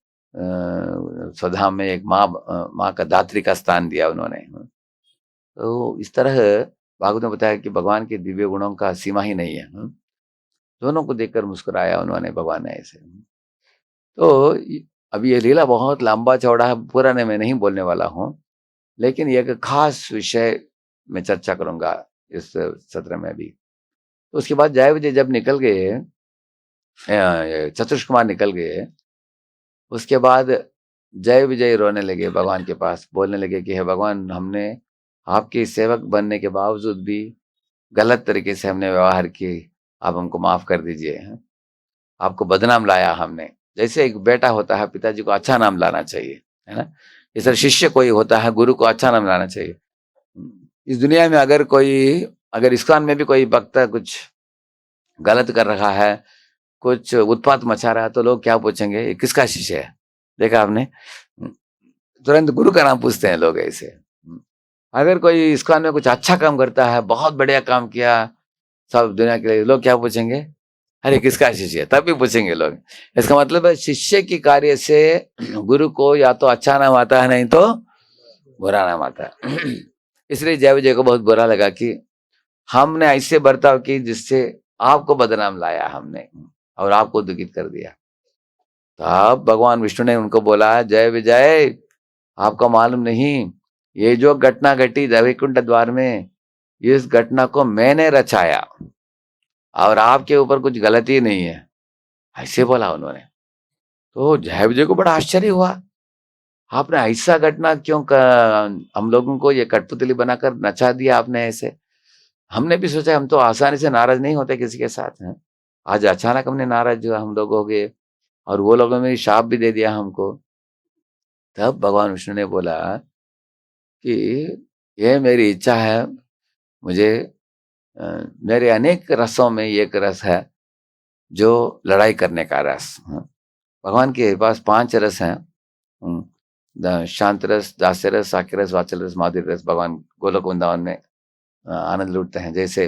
स्वधाम में एक माँ का दात्री का स्थान दिया उन्होंने। तो इस तरह भागवत ने बताया कि भगवान के दिव्य गुणों का सीमा ही नहीं है। दोनों को देखकर मुस्कुराया उन्होंने, भगवान ने ऐसे। तो अभी ये लीला बहुत लंबा चौड़ा है, पूरा मैं नहीं बोलने वाला हूँ, लेकिन एक खास विषय में चर्चा करूंगा इस सत्र में भी। तो उसके बाद जय विजय जब निकल गए, चतुष्क कुमार निकल गए, उसके बाद जय विजय रोने लगे भगवान के पास, बोलने लगे कि हे भगवान, हमने आपके सेवक बनने के बावजूद भी गलत तरीके से हमने व्यवहार किए, आप हमको माफ कर दीजिए। आपको बदनाम लाया हमने। जैसे एक बेटा होता है, पिताजी को अच्छा नाम लाना चाहिए, है ना? इस तरह शिष्य कोई होता है, गुरु को अच्छा नाम लाना चाहिए। इस दुनिया में अगर इस्कॉन में भी कोई भक्त कुछ गलत कर रहा है, कुछ उत्पात मचा रहा है, तो लोग क्या पूछेंगे, ये किसका शिष्य है? देखा आपने? तुरंत गुरु का नाम पूछते हैं लोग ऐसे। अगर कोई इस्कॉन में कुछ अच्छा काम करता है, बहुत बढ़िया काम किया सब दुनिया के लिए, लोग क्या पूछेंगे, अरे किसका शिष्य है? तब भी पूछेंगे लोग। इसका मतलब है शिष्य की कार्य से गुरु को या तो अच्छा नाम आता है, नहीं तो बुरा नाम आता है। इसलिए जय विजय को बहुत बुरा लगा कि हमने ऐसे बर्ताव की जिससे आपको बदनाम लाया हमने और आपको दुखित कर दिया। तब भगवान विष्णु ने उनको बोला, जय विजय, आपको मालूम नहीं, ये जो घटना घटी वैकुंठ द्वार में, इस घटना को मैंने रचाया और आपके ऊपर कुछ गलती नहीं है, ऐसे बोला उन्होंने। तो जय विजय को बड़ा आश्चर्य हुआ, आपने ऐसा घटना क्यों हम लोगों को ये कठपुतली बनाकर नचा दिया आपने ऐसे। हमने भी सोचा, हम तो आसानी से नाराज नहीं होते किसी के साथ हैं, आज अचानक हमने नाराज जो हम लोग हो गए, और वो लोगों ने शाप भी दे दिया हमको। तब भगवान विष्णु ने बोला कि ये मेरी इच्छा है, मुझे मेरे अनेक रसों में एक रस है जो लड़ाई करने का रस। भगवान के पास 5 रस हैं, शांत रस, दास्य रस, साक्य रस, वात्सल रस, माधुर्य रस। भगवान गोलोक वृंदावन में आनंद लूटते हैं। जैसे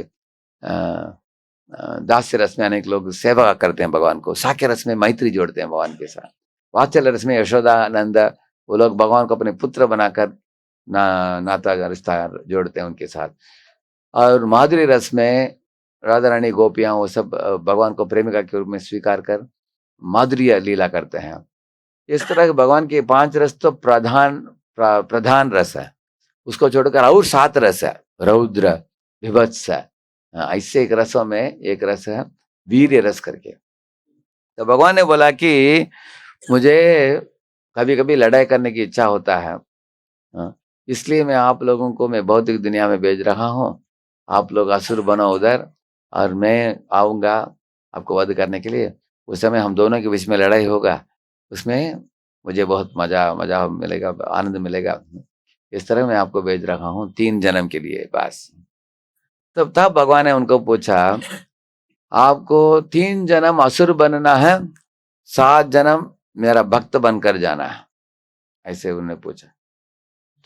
दास्य रस में अनेक लोग सेवा करते हैं भगवान को, साक्य रस में मैत्री जोड़ते हैं भगवान के साथ, वात्सल रस में यशोदा नंद वो लोग भगवान को अपने पुत्र बनाकर नाता रिश्ता जोड़ते हैं उनके साथ, और माधुरी रस में राधा रानी गोपियां वो सब भगवान को प्रेमिका के रूप में स्वीकार कर माधुर्य लीला करते हैं। इस तरह के भगवान के 5 रस तो प्रधान रस है, उसको छोड़कर और 7 रस है, रौद्र, विभत्स है। ऐसे एक रसों में एक रस है वीर्य रस करके। तो भगवान ने बोला कि मुझे कभी कभी लड़ाई करने की इच्छा होता है, इसलिए मैं आप लोगों को मैं भौतिक दुनिया में भेज रहा हूँ। आप लोग असुर बनो उधर, और मैं आऊंगा आपको वध करने के लिए। उस समय हम दोनों के बीच में लड़ाई होगा, उसमें मुझे बहुत मजा मजा मिलेगा, आनंद मिलेगा। इस तरह मैं आपको भेज रहा हूँ 3 जन्म के लिए बस। तब भगवान ने उनको पूछा, आपको 3 जन्म असुर बनना है, 7 जन्म मेरा भक्त बनकर जाना है, ऐसे उन्होंने पूछा।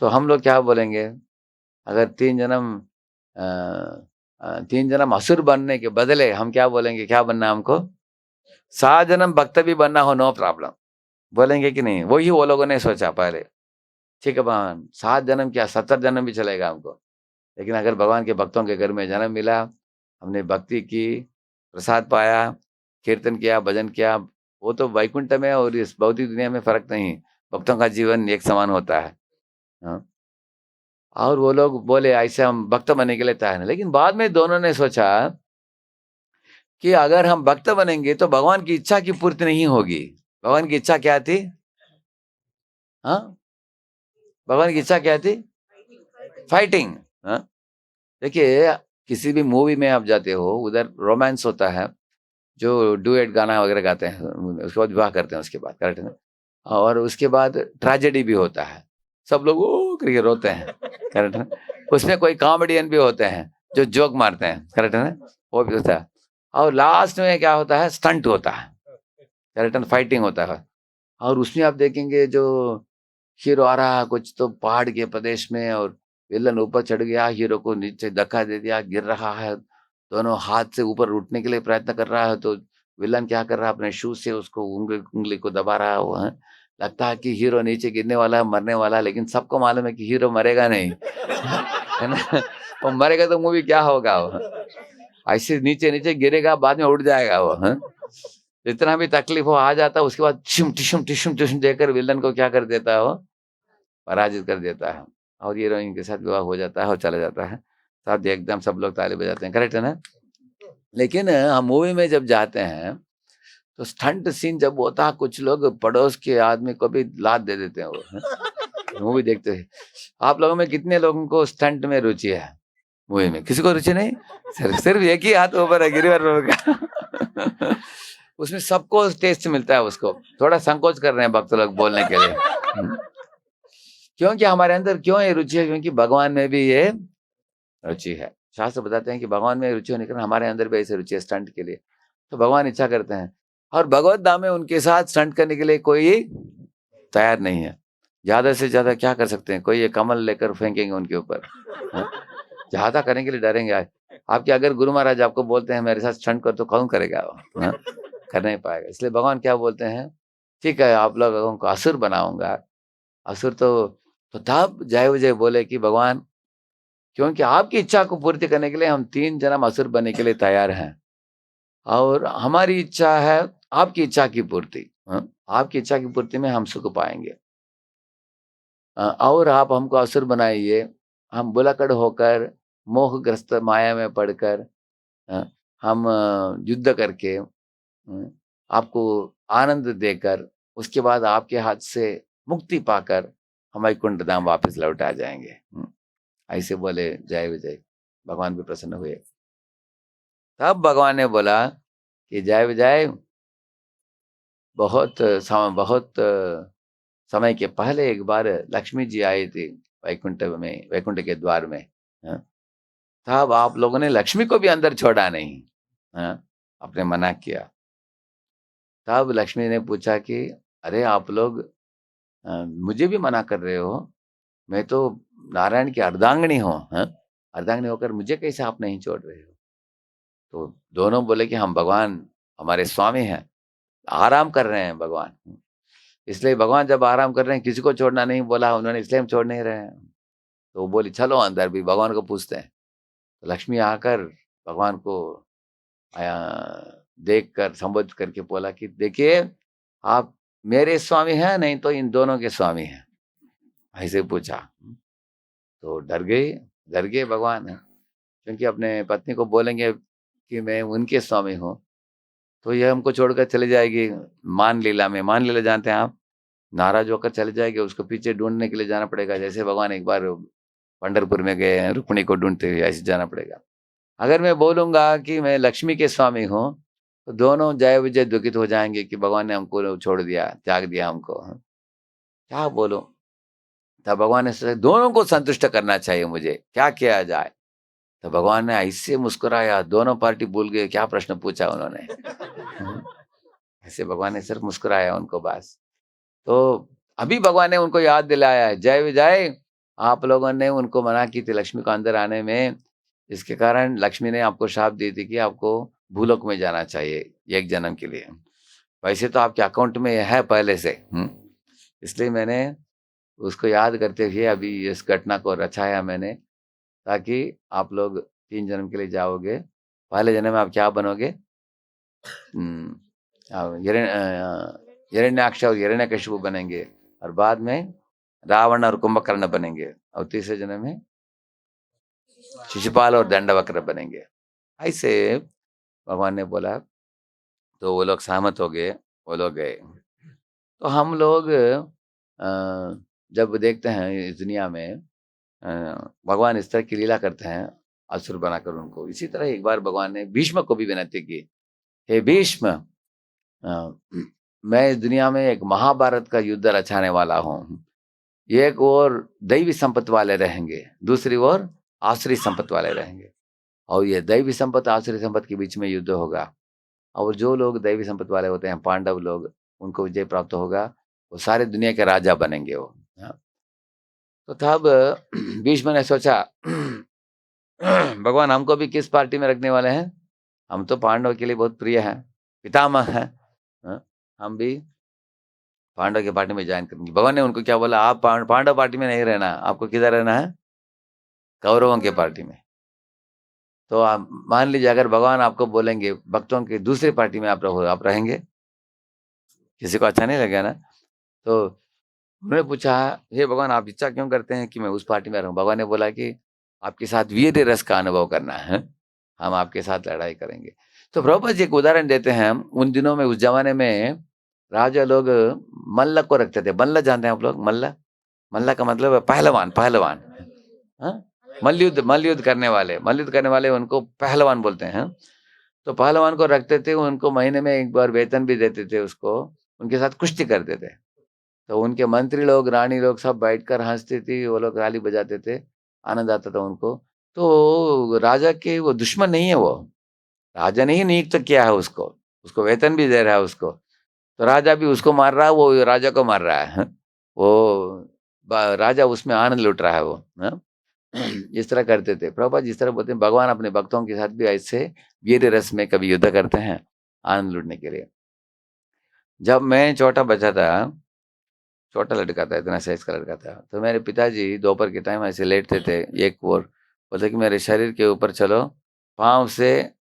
तो हम लोग क्या बोलेंगे, अगर 3 जन्म असुर बनने के बदले हम क्या बोलेंगे, क्या बनना है हमको, 7 जन्म भक्त भी बनना हो, नो प्रॉब्लम, बोलेंगे कि नहीं? वही वो लोगों ने सोचा पहले। ठीक है भगवान, 7 जन्म क्या 70 जन्म भी चलेगा हमको, लेकिन अगर भगवान के भक्तों के घर में जन्म मिला, हमने भक्ति की, प्रसाद पाया, कीर्तन किया, भजन किया, वो तो वैकुंठ में और इस भौतिक दुनिया में फर्क नहीं, भक्तों का जीवन एक समान होता है। हाँ। और वो लोग बोले ऐसे हम भक्त बनने के लिए तैयार हैं, लेकिन बाद में दोनों ने सोचा कि अगर हम भक्त बनेंगे तो भगवान की इच्छा की पूर्ति नहीं होगी। भगवान की इच्छा क्या थी? हाँ, भगवान की इच्छा क्या थी? फाइटिंग। हाँ, देखिए किसी भी मूवी में आप जाते हो, उधर रोमांस होता है, जो डुएट गाना वगैरह गाते हैं, उसके बाद विवाह करते हैं, उसके बाद, करेक्ट है ना? और उसके बाद ट्रेजेडी भी होता है, सब लोग ओ करके रोते हैं, करेक्ट है ना? उसमें कोई कॉमेडियन भी होते हैं जो जोक मारते हैं, करेक्ट है ना? वो भी होता है। और लास्ट में क्या होता है, स्टंट होता है, करेक्ट है ना? फाइटिंग होता है। और उसमें आप देखेंगे जो हीरो आ रहा है कुछ तो पहाड़ के प्रदेश में, और विलन ऊपर चढ़ गया, हीरो को नीचे धक्का दे दिया, गिर रहा है, दोनों हाथ से ऊपर उठने के लिए प्रयत्न कर रहा है, तो विलन क्या कर रहा है, अपने शूज से उसको उंगली उंगली को दबा रहा है। वो है, लगता है कि हीरो नीचे गिरने वाला है, मरने वाला है, लेकिन सबको मालूम है कि हीरो मरेगा नहीं, है ना? वो मरेगा तो मूवी क्या होगा, वो ऐसे नीचे नीचे गिरेगा, बाद में उठ जाएगा वो, है? जितना भी तकलीफ हो आ जाता है, उसके बाद टिशुम टिशुम टिशुम टिशुम देकर विलन को क्या कर देता है, वो पराजित कर देता है, और हीरोइन के साथ विवाह हो जाता है और चला जाता है। साथ एकदम सब लोग ताली बजाते हैं, करेक्ट है ना? लेकिन हम मूवी में जब जाते हैं तो स्टंट सीन जब होता है, कुछ लोग पड़ोस के आदमी को भी लात दे देते हैं वो, मूवी देखते हैं। आप लोगों में कितने लोगों को स्टंट में रुचि है? मूवी में किसी को रुचि नहीं? सिर्फ एक ही हाथ ऊपर है, गिरिवर बाबू का। उसमें सबको टेस्ट मिलता है, उसको थोड़ा संकोच कर रहे हैं भक्त लोग बोलने के लिए। क्योंकि हमारे अंदर क्यों ये रुचि है? क्योंकि भगवान में भी ये रुचि है। शास्त्र बताते हैं कि भगवान में रुचि होने के कारण हमारे अंदर भी ऐसे रुचि है स्टंट के लिए। तो भगवान इच्छा करते हैं, और भगवत धाम में उनके साथ स्टंट करने के लिए कोई तैयार नहीं है। ज्यादा से ज्यादा क्या कर सकते हैं, कोई ये कमल लेकर फेंकेंगे उनके ऊपर, हाँ? ज्यादा करने के लिए डरेंगे। आपके अगर गुरु महाराज आपको बोलते हैं मेरे साथ स्टंट कर, तो कौन करेगा वो, हाँ? कर नहीं पाएगा। इसलिए भगवान क्या बोलते हैं, ठीक है आप लोगों को असुर बनाऊंगा। असुर तो तब जय विजय बोले कि भगवान, क्योंकि आपकी इच्छा को पूर्ति करने के लिए हम 3 जन्म असुर बनने के लिए तैयार हैं, और हमारी इच्छा है आपकी इच्छा की पूर्ति, हाँ? आपकी इच्छा की पूर्ति में हम सुख पाएंगे। और आप हमको असुर बनाइए, हम बुलकड़ होकर, मोहग्रस्त माया में पड़कर, हम युद्ध करके, आपको आनंद देकर, उसके बाद आपके हाथ से मुक्ति पाकर हम वैकुंठ धाम वापस लौट आ जाएंगे। ऐसे बोले जय विजय। भगवान भी प्रसन्न हुए। तब भगवान ने बोला कि जय विजय, बहुत समय के पहले एक बार लक्ष्मी जी आई थी वैकुंठ में, वैकुंठ के द्वार में, हाँ? तब आप लोगों ने लक्ष्मी को भी अंदर छोड़ा नहीं, हाँ? आपने मना किया। तब लक्ष्मी ने पूछा कि अरे आप लोग मुझे भी मना कर रहे हो, मैं तो नारायण की अर्धांगिनी हूँ, हाँ? अर्धांगिनी होकर मुझे कैसे आप नहीं छोड़ रहे हो? तो दोनों बोले कि हम भगवान हमारे स्वामी हैं, आराम कर रहे हैं भगवान, इसलिए भगवान जब आराम कर रहे हैं, किसी को छोड़ना नहीं बोला उन्होंने, इसलिए हम छोड़ नहीं रहे हैं। तो वो बोली चलो अंदर भी भगवान को पूछते हैं। तो लक्ष्मी आकर भगवान को आया देखकर संबोधित करके बोला कि देखिए, आप मेरे स्वामी हैं, नहीं तो इन दोनों के स्वामी हैं। ऐसे पूछा। तो डर गए भगवान, क्योंकि अपने पत्नी को बोलेंगे कि मैं उनके स्वामी हूँ, तो ये हमको छोड़कर चली जाएगी मान लीला जानते हैं आप, नाराज होकर चले जाएगी, उसको पीछे ढूंढने के लिए जाना पड़ेगा। जैसे भगवान एक बार पंढरपुर में गए हैं, रुक्मिणी को ढूंढते हुए, ऐसे जाना पड़ेगा। अगर मैं बोलूंगा कि मैं लक्ष्मी के स्वामी हूँ, तो दोनों जय विजय दुखित हो जाएंगे कि भगवान ने हमको छोड़ दिया, त्याग दिया हमको। क्या बोलो? तब भगवान ने सोचा दोनों को संतुष्ट करना चाहिए, मुझे क्या किया जाए। तो भगवान ने ऐसे मुस्कुराया, दोनों पार्टी भूल गए क्या प्रश्न पूछा उन्होंने। ऐसे भगवान ने सिर्फ मुस्कुराया उनको बस। तो अभी भगवान ने उनको याद दिलाया है, जय विजय, आप लोगों ने उनको मना की थी लक्ष्मी को अंदर आने में, इसके कारण लक्ष्मी ने आपको शाप दी थी कि आपको भूलोक में जाना चाहिए एक जन्म के लिए। वैसे तो आपके अकाउंट में है पहले से। इसलिए मैंने उसको याद करते हुए अभी इस घटना को रचाया मैंने, ताकि आप लोग 3 जन्म के लिए जाओगे। पहले जन्म में आप क्या बनोगे? हिरण्याक्ष और हिरण्यकशिपु बनेंगे, और बाद में रावण और कुंभकर्ण बनेंगे, और तीसरे जन्म में शिशुपाल और दंडवक्र बनेंगे। ऐसे भगवान ने बोला, तो वो लोग सहमत हो गए, वो लोग गए। तो हम लोग जब देखते हैं इस दुनिया में भगवान इस तरह की लीला करते हैं, असुर बनाकर उनको। इसी तरह एक बार भगवान ने भीष्म को भी विनती की, हे भीष्म, मैं इस दुनिया में एक महाभारत का युद्ध रचाने वाला हूँ। एक ओर दैवी संपत्ति वाले रहेंगे, दूसरी ओर आसुरी संपत्ति वाले रहेंगे, और ये दैवी संपत्ति आसुरी संपत्ति के बीच में युद्ध होगा। और जो लोग दैवी संपत्ति वाले होते हैं, पांडव लोग, उनको विजय प्राप्त होगा, वो सारे दुनिया के राजा बनेंगे वो। तो तब भीष्म ने सोचा भगवान हमको भी किस पार्टी में रखने वाले हैं? हम तो पांडव के लिए बहुत प्रिय हैं, पितामह हैं, हम भी पांडव के पार्टी में ज्वाइन करेंगे। भगवान ने उनको क्या बोला, आप पांडव पार्टी में नहीं रहना, आपको किधर रहना है? कौरवों के पार्टी में। तो आप मान लीजिए, अगर भगवान आपको बोलेंगे भक्तों की दूसरी पार्टी में आप रहो, आप रहेंगे? किसी को अच्छा नहीं लगेगा ना। तो उन्होंने पूछा, हे भगवान, आप इच्छा क्यों करते हैं कि मैं उस पार्टी में रहूं? भगवान ने बोला कि आपके साथ वीर रस का अनुभव करना है, हम आपके साथ लड़ाई करेंगे। तो प्रभुपाद जी एक उदाहरण देते हैं। उन दिनों में, उस जमाने में राजा लोग मल्ल को रखते थे। मल्ल जानते हैं आप लोग? मल्ल, मल्ल का मतलब है पहलवान, पहलवान। मल्ल युद्ध करने वाले उनको पहलवान बोलते हैं। तो पहलवान को रखते थे, उनको महीने में एक बार वेतन भी देते थे, उसको उनके साथ कुश्ती करते थे। तो उनके मंत्री लोग, रानी लोग सब बैठकर हंसते थे, वो लोग ताली बजाते थे, आनंद आता था उनको। तो राजा के वो दुश्मन नहीं है, वो राजा ने ही नियुक्त किया है उसको, उसको वेतन भी दे रहा है उसको। तो राजा भी उसको मार रहा है, वो राजा को मार रहा है। वो राजा उसमें आनंद लुट रहा है वो। इस तरह करते थे प्रभुपाद। जिस तरह बोलते हैं, भगवान अपने भक्तों के साथ भी ऐसे वीर रस में कभी युद्ध करते हैं आनंद लुटने के लिए। जब मैं छोटा बच्चा था, छोटा लड़का था, इतना साइज का लड़का था, तो मेरे पिताजी दोपहर के टाइम ऐसे लेटते थे एक ओर, बोलते कि मेरे शरीर के ऊपर चलो, पाँव से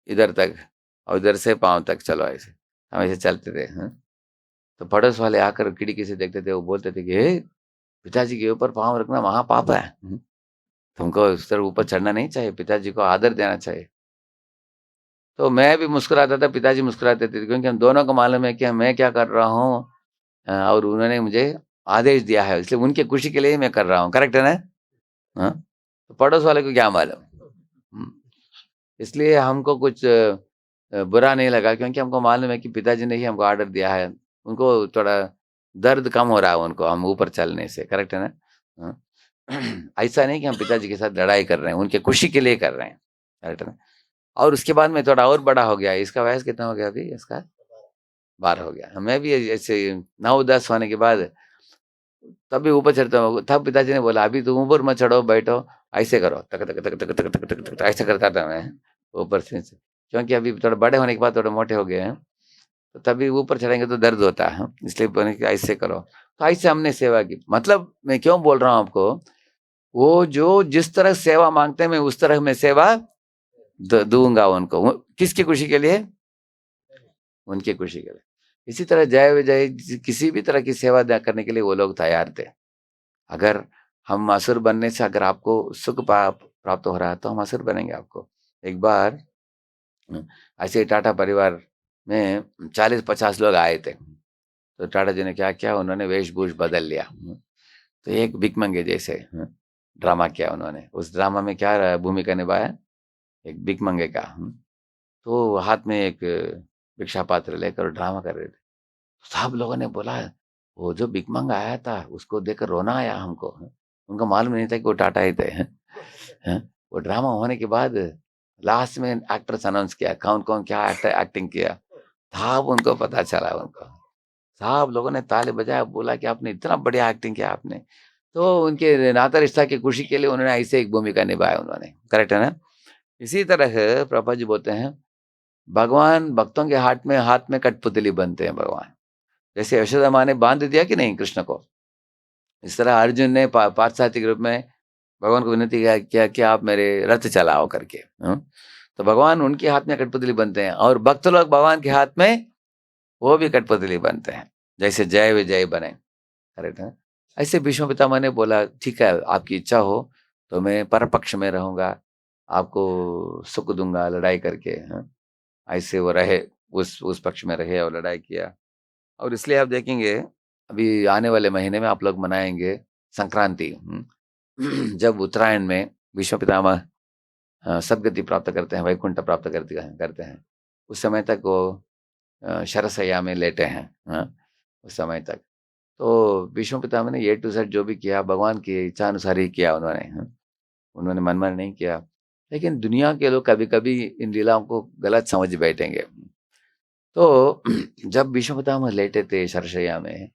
इधर तक और इधर से पाँव तक चलो, ऐसे हम ऐसे चलते थे। तो पड़ोस वाले आकर खिड़की से देखते थे, वो बोलते थे कि हे, पिताजी के ऊपर पाँव रखना महापाप है, तुमको उस तरह ऊपर चढ़ना नहीं चाहिए, पिताजी को आदर देना चाहिए। तो मैं भी मुस्कुराता था, पिताजी मुस्कुराते थे, क्योंकि हम दोनों को मालूम है कि मैं क्या कर रहा हूँ, और उन्होंने मुझे आदेश दिया है, इसलिए उनके खुशी के लिए ही मैं कर रहा हूँ। करेक्ट है ना? हाँ, तो पड़ोस वाले को क्या मालूम। इसलिए हमको कुछ बुरा नहीं लगा, क्योंकि हमको मालूम है कि पिताजी ने ही हमको आर्डर दिया है। उनको थोड़ा दर्द कम हो रहा है उनको हम ऊपर चलने से। करेक्ट है ना? हाँ। ऐसा नहीं कि हम पिताजी के साथ लड़ाई कर रहे हैं, उनके खुशी के लिए कर रहे हैं। करेक्ट है ना? और उसके बाद में थोड़ा और बड़ा हो गया। इसका वयस कितना हो गया अभी? इसका 12 हो गया। मैं भी ऐसे 9-10 होने के बाद तभी ऊपर चढ़ता हूँ। तब पिताजी ने बोला, अभी तुम ऊपर मत चढ़ो, बैठो, ऐसे करो, तक तक तक तक तक तक तक तक, ऐसे करता था मैं ऊपर से। क्योंकि अभी थोड़ा बड़े होने के बाद थोड़े मोटे हो गए हैं, तो तभी ऊपर चढ़ेंगे तो दर्द होता है, इसलिए बोले कि ऐसे करो। तो ऐसे हमने सेवा की। मतलब मैं क्यों बोल रहा हूँ आपको, वो जो जिस तरह सेवा मांगते हैं, मैं उस तरह मैं सेवा दूंगा उनको। किसकी खुशी के लिए? उनकी खुशी के लिए। इसी तरह जय विजय किसी भी तरह की सेवा करने के लिए वो लोग तैयार थे। अगर हम असुर बनने से अगर आपको सुख प्राप्त हो रहा है तो हम असुर बनेंगे आपको। एक बार ऐसे ही टाटा परिवार में 40-50 लोग आए थे। तो टाटा जी ने क्या किया, उन्होंने वेशभूष बदल लिया। तो एक भिखमंगे जैसे ड्रामा किया उन्होंने। उस ड्रामा में क्या भूमिका निभाया, एक भिखमंगे का। तो हाथ में एक भिक्षा पात्र लेकर ड्रामा कर रहे थे। सब लोगों ने बोला, वो जो भिखमंगा आया था उसको देखकर रोना आया हमको। उनको मालूम नहीं था कि वो टाटा ही थे। वो ड्रामा होने के बाद लास्ट में एक्टर्स अनाउंस किया कौन कौन क्या एक्टिंग किया। तब उनको पता चला। उनको सब लोगों ने ताली बजाया, बोला कि आपने इतना बढ़िया एक्टिंग किया आपने। तो उनके नाता रिश्ता की खुशी के लिए उन्होंने ऐसे एक भूमिका निभाया उन्होंने। करेक्ट है ना? इसी तरह प्रभा जी बोलते हैं, भगवान भक्तों के हाथ में कठपुतली बनते हैं भगवान। जैसे यशोदा माँ ने बांध दिया कि नहीं कृष्ण को, इस तरह अर्जुन ने पार्थसारथी के रूप में भगवान को विनती किया कि आप मेरे रथ चलाओ करके। तो भगवान उनके हाथ में कठपुतली बनते हैं और भक्त लोग भगवान के हाथ में वो भी कठपुतली बनते हैं, जैसे जय विजय बने। करेक्ट है? ऐसे भीष्म पितामह ने बोला, ठीक है आपकी इच्छा हो तो मैं परपक्ष में रहूंगा, आपको सुख दूंगा लड़ाई करके। ऐसे वो रहे, उस पक्ष में रहे और लड़ाई किया। और इसलिए आप देखेंगे अभी आने वाले महीने में आप लोग मनाएंगे संक्रांति। जब उत्तरायण में भीष्म पितामह सदगति प्राप्त करते हैं, वैकुंठ प्राप्त करते हैं, उस समय तक वो शरशय्या में लेटे हैं। उस समय तक तो भीष्म पितामह ने ए टू जेड जो भी किया भगवान की इच्छा अनुसार ही किया उन्होंने। उन्होंने मनमानी नहीं किया। लेकिन दुनिया के लोग कभी कभी इन लीलाओं को गलत समझ बैठेंगे। तो जब भीष्म पितामह लेटे थे शरशय्या में,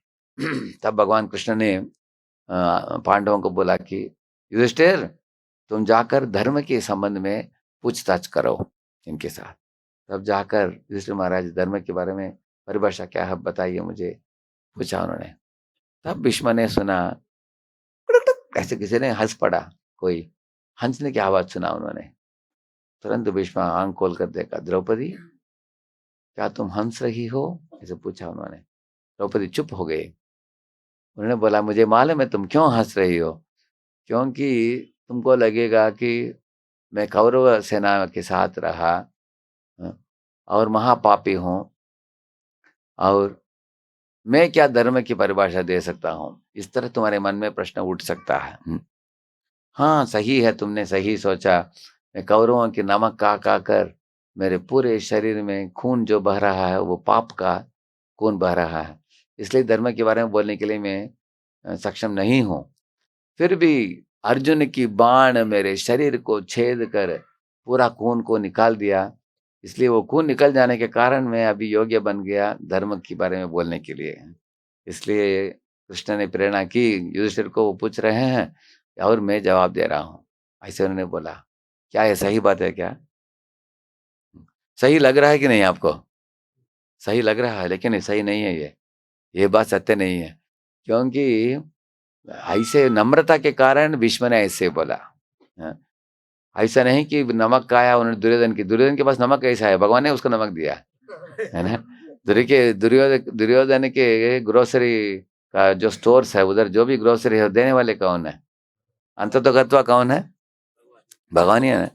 तब भगवान कृष्ण ने पांडवों को बोला कि युधिष्ठिर तुम जाकर धर्म के संबंध में पूछताछ करो इनके साथ। तब जाकर युधिष्ठिर महाराज धर्म के बारे में परिभाषा क्या है बताइए मुझे, पूछा उन्होंने। तब भीष्म ने सुना, ऐसे किसी ने हंस पड़ा, कोई हंसने की आवाज सुना उन्होंने। तुरंत भीष्म आंख खोल कर देखा, द्रौपदी क्या तुम हंस रही हो, ऐसे पूछा उन्होंने। द्रौपदी चुप हो गई। उन्होंने बोला, मुझे मालूम है तुम क्यों हंस रही हो, क्योंकि तुमको लगेगा कि मैं कौरव सेना के साथ रहा और महापापी हूं और मैं क्या धर्म की परिभाषा दे सकता हूं, इस तरह तुम्हारे मन में प्रश्न उठ सकता है। हाँ सही है, तुमने सही सोचा। मैं कौरवों के नमक खा कर मेरे पूरे शरीर में खून जो बह रहा है वो पाप का खून बह रहा है, इसलिए धर्म के बारे में बोलने के लिए मैं सक्षम नहीं हूँ। फिर भी अर्जुन की बाण मेरे शरीर को छेद कर पूरा खून को निकाल दिया, इसलिए वो खून निकल जाने के कारण मैं अभी योग्य बन गया धर्म के बारे में बोलने के लिए। इसलिए कृष्ण ने प्रेरणा की, युधिष्ठिर को वो पूछ रहे हैं और मैं जवाब दे रहा हूँ, ऐसे उन्होंने बोला। क्या ये सही बात है क्या? सही लग रहा है कि नहीं आपको? सही लग रहा है, लेकिन ये सही नहीं है। ये बात सत्य नहीं है, क्योंकि ऐसे नम्रता के कारण भीष्म ने ऐसे बोला। हाँ, ऐसा नहीं कि नमक खाया उन्होंने दुर्योधन के पास नमक कैसा है, भगवान ने उसको नमक दिया है ना। दुर्योधन के ग्रोसरी का जो स्टोर्स है उधर जो भी ग्रोसरी है देने वाले कौन है? अंततोगत्वा कौन है? भगवान ही है ना।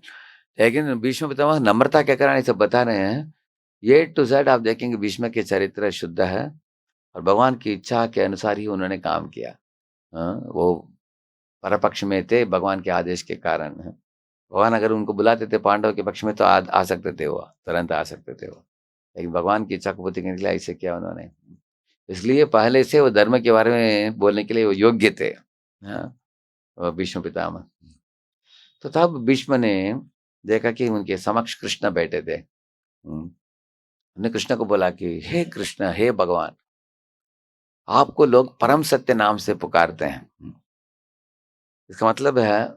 लेकिन भीष्म पितामह नम्रता के कारण ऐसे बता रहे हैं। ये टू जेड आप देखेंगे भीष्म के चरित्र शुद्ध है और भगवान की इच्छा के अनुसार ही उन्होंने काम किया। वो परपक्ष में थे भगवान के आदेश के कारण। भगवान अगर उनको बुलाते थे पांडव के पक्ष में तो आ सकते थे, वो तुरंत आ सकते थे वो, लेकिन भगवान की इच्छा को पूर्ति करने के लिए ऐसे किया उन्होंने। इसलिए पहले से वो धर्म के बारे में बोलने के लिए वो योग्य थे। वो भीष्म पितामह। तो तब भीष्म ने देखा कि उनके समक्ष कृष्ण बैठे थे। उन्होंने कृष्ण को बोला कि हे कृष्ण, हे भगवान, आपको लोग परम सत्य नाम से पुकारते हैं। इसका मतलब है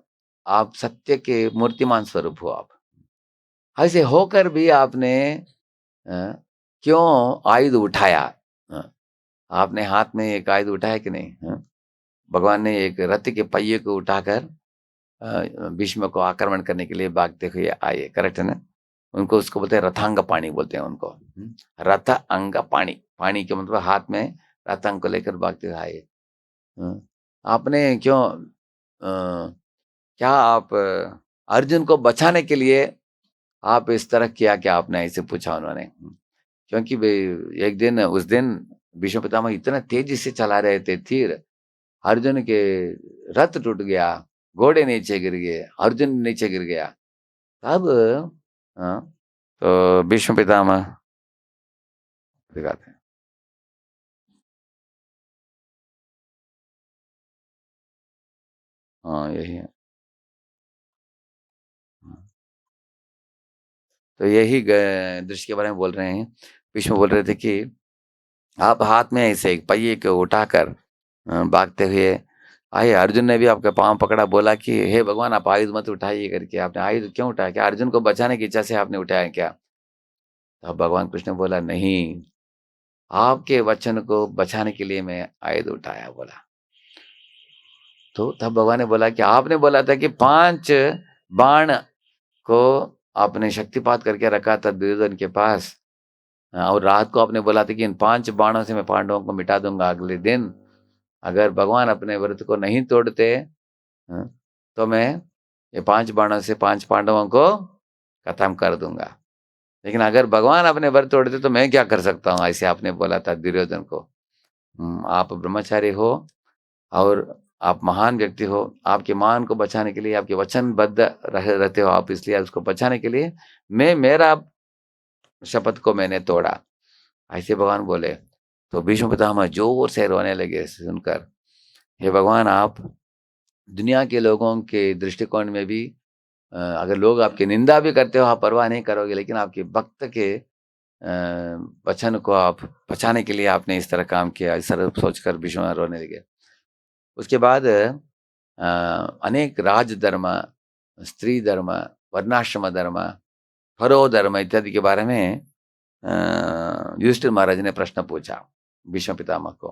आप सत्य के मूर्तिमान स्वरूप हो। आप ऐसे होकर भी आपने क्यों आयुध उठाया? आपने हाथ में एक आयुध उठाया कि नहीं? भगवान ने एक रथ के पहिए को उठाकर भीष्म को आक्रमण करने के लिए भागते हुए आए। करेक्ट है ना? उनको उसको बोलते हैं रथांग पाणी बोलते हैं उनको। रथ अंग पाणी, पाणी के मतलब हाथ में रथांग को लेकर भागते हुए आए। आपने क्यों क्या आप अर्जुन को बचाने के लिए आप इस तरह किया क्या आपने, ऐसे पूछा उन्होंने। क्योंकि एक दिन उस दिन भीष्म पितामह इतना तेजी से चला रहे थे तीर, अर्जुन के रथ टूट गया, घोड़े नीचे गिर गए, अर्जुन नीचे गिर गया। तब हाँ, तो भीष्म पितामह दिखाते हैं। हाँ यही है। हाँ, तो यही दृश्य के बारे में बोल रहे हैं। भीष्म बोल रहे थे कि आप हाथ में ऐसे एक पहिए को उठाकर भागते हुए आए। अर्जुन ने भी आपका पांव पकड़ा, बोला कि हे भगवान आप आयुध मत उठाइए करके। आपने आयुध क्यों उठाया? क्या अर्जुन को बचाने की इच्छा से आपने उठाया क्या? तब भगवान कृष्ण बोला नहीं, आपके वचन को बचाने के लिए मैं आयुध उठाया बोला। तो तब भगवान ने बोला कि आपने बोला था कि 5 बाण को आपने शक्तिपात करके रखा था दुर्योधन के पास, और रात को आपने बोला था कि इन 5 बाणों से मैं पांडवों को मिटा दूंगा अगले दिन। अगर भगवान अपने व्रत को नहीं तोड़ते तो मैं ये 5 बाणों से 5 पांडवों को खत्म कर दूंगा। लेकिन अगर भगवान अपने व्रत तोड़ते तो मैं क्या कर सकता हूँ, ऐसे आपने बोला था दुर्योधन को। आप ब्रह्मचारी हो और आप महान व्यक्ति हो, आपके मान को बचाने के लिए, आपके वचनबद्ध रहते हो आप, इसलिए उसको बचाने के लिए मैं मेरा शपथ को मैंने तोड़ा, ऐसे भगवान बोले। तो भीष्म पितामह जोर से रोने लगे सुनकर। हे भगवान, आप दुनिया के लोगों के दृष्टिकोण में भी अगर लोग आपकी निंदा भी करते हो आप परवाह नहीं करोगे, लेकिन आपके भक्त के वचन को आप बचाने के लिए आपने इस तरह काम किया, इस तरह सोचकर भीष्म रोने लगे। उसके बाद अनेक राज धर्म, स्त्री धर्म, वर्णाश्रम धर्म, फरो धर्म इत्यादि के बारे में युधिष्ठिर महाराज ने प्रश्न पूछा भीष्म पितामह को।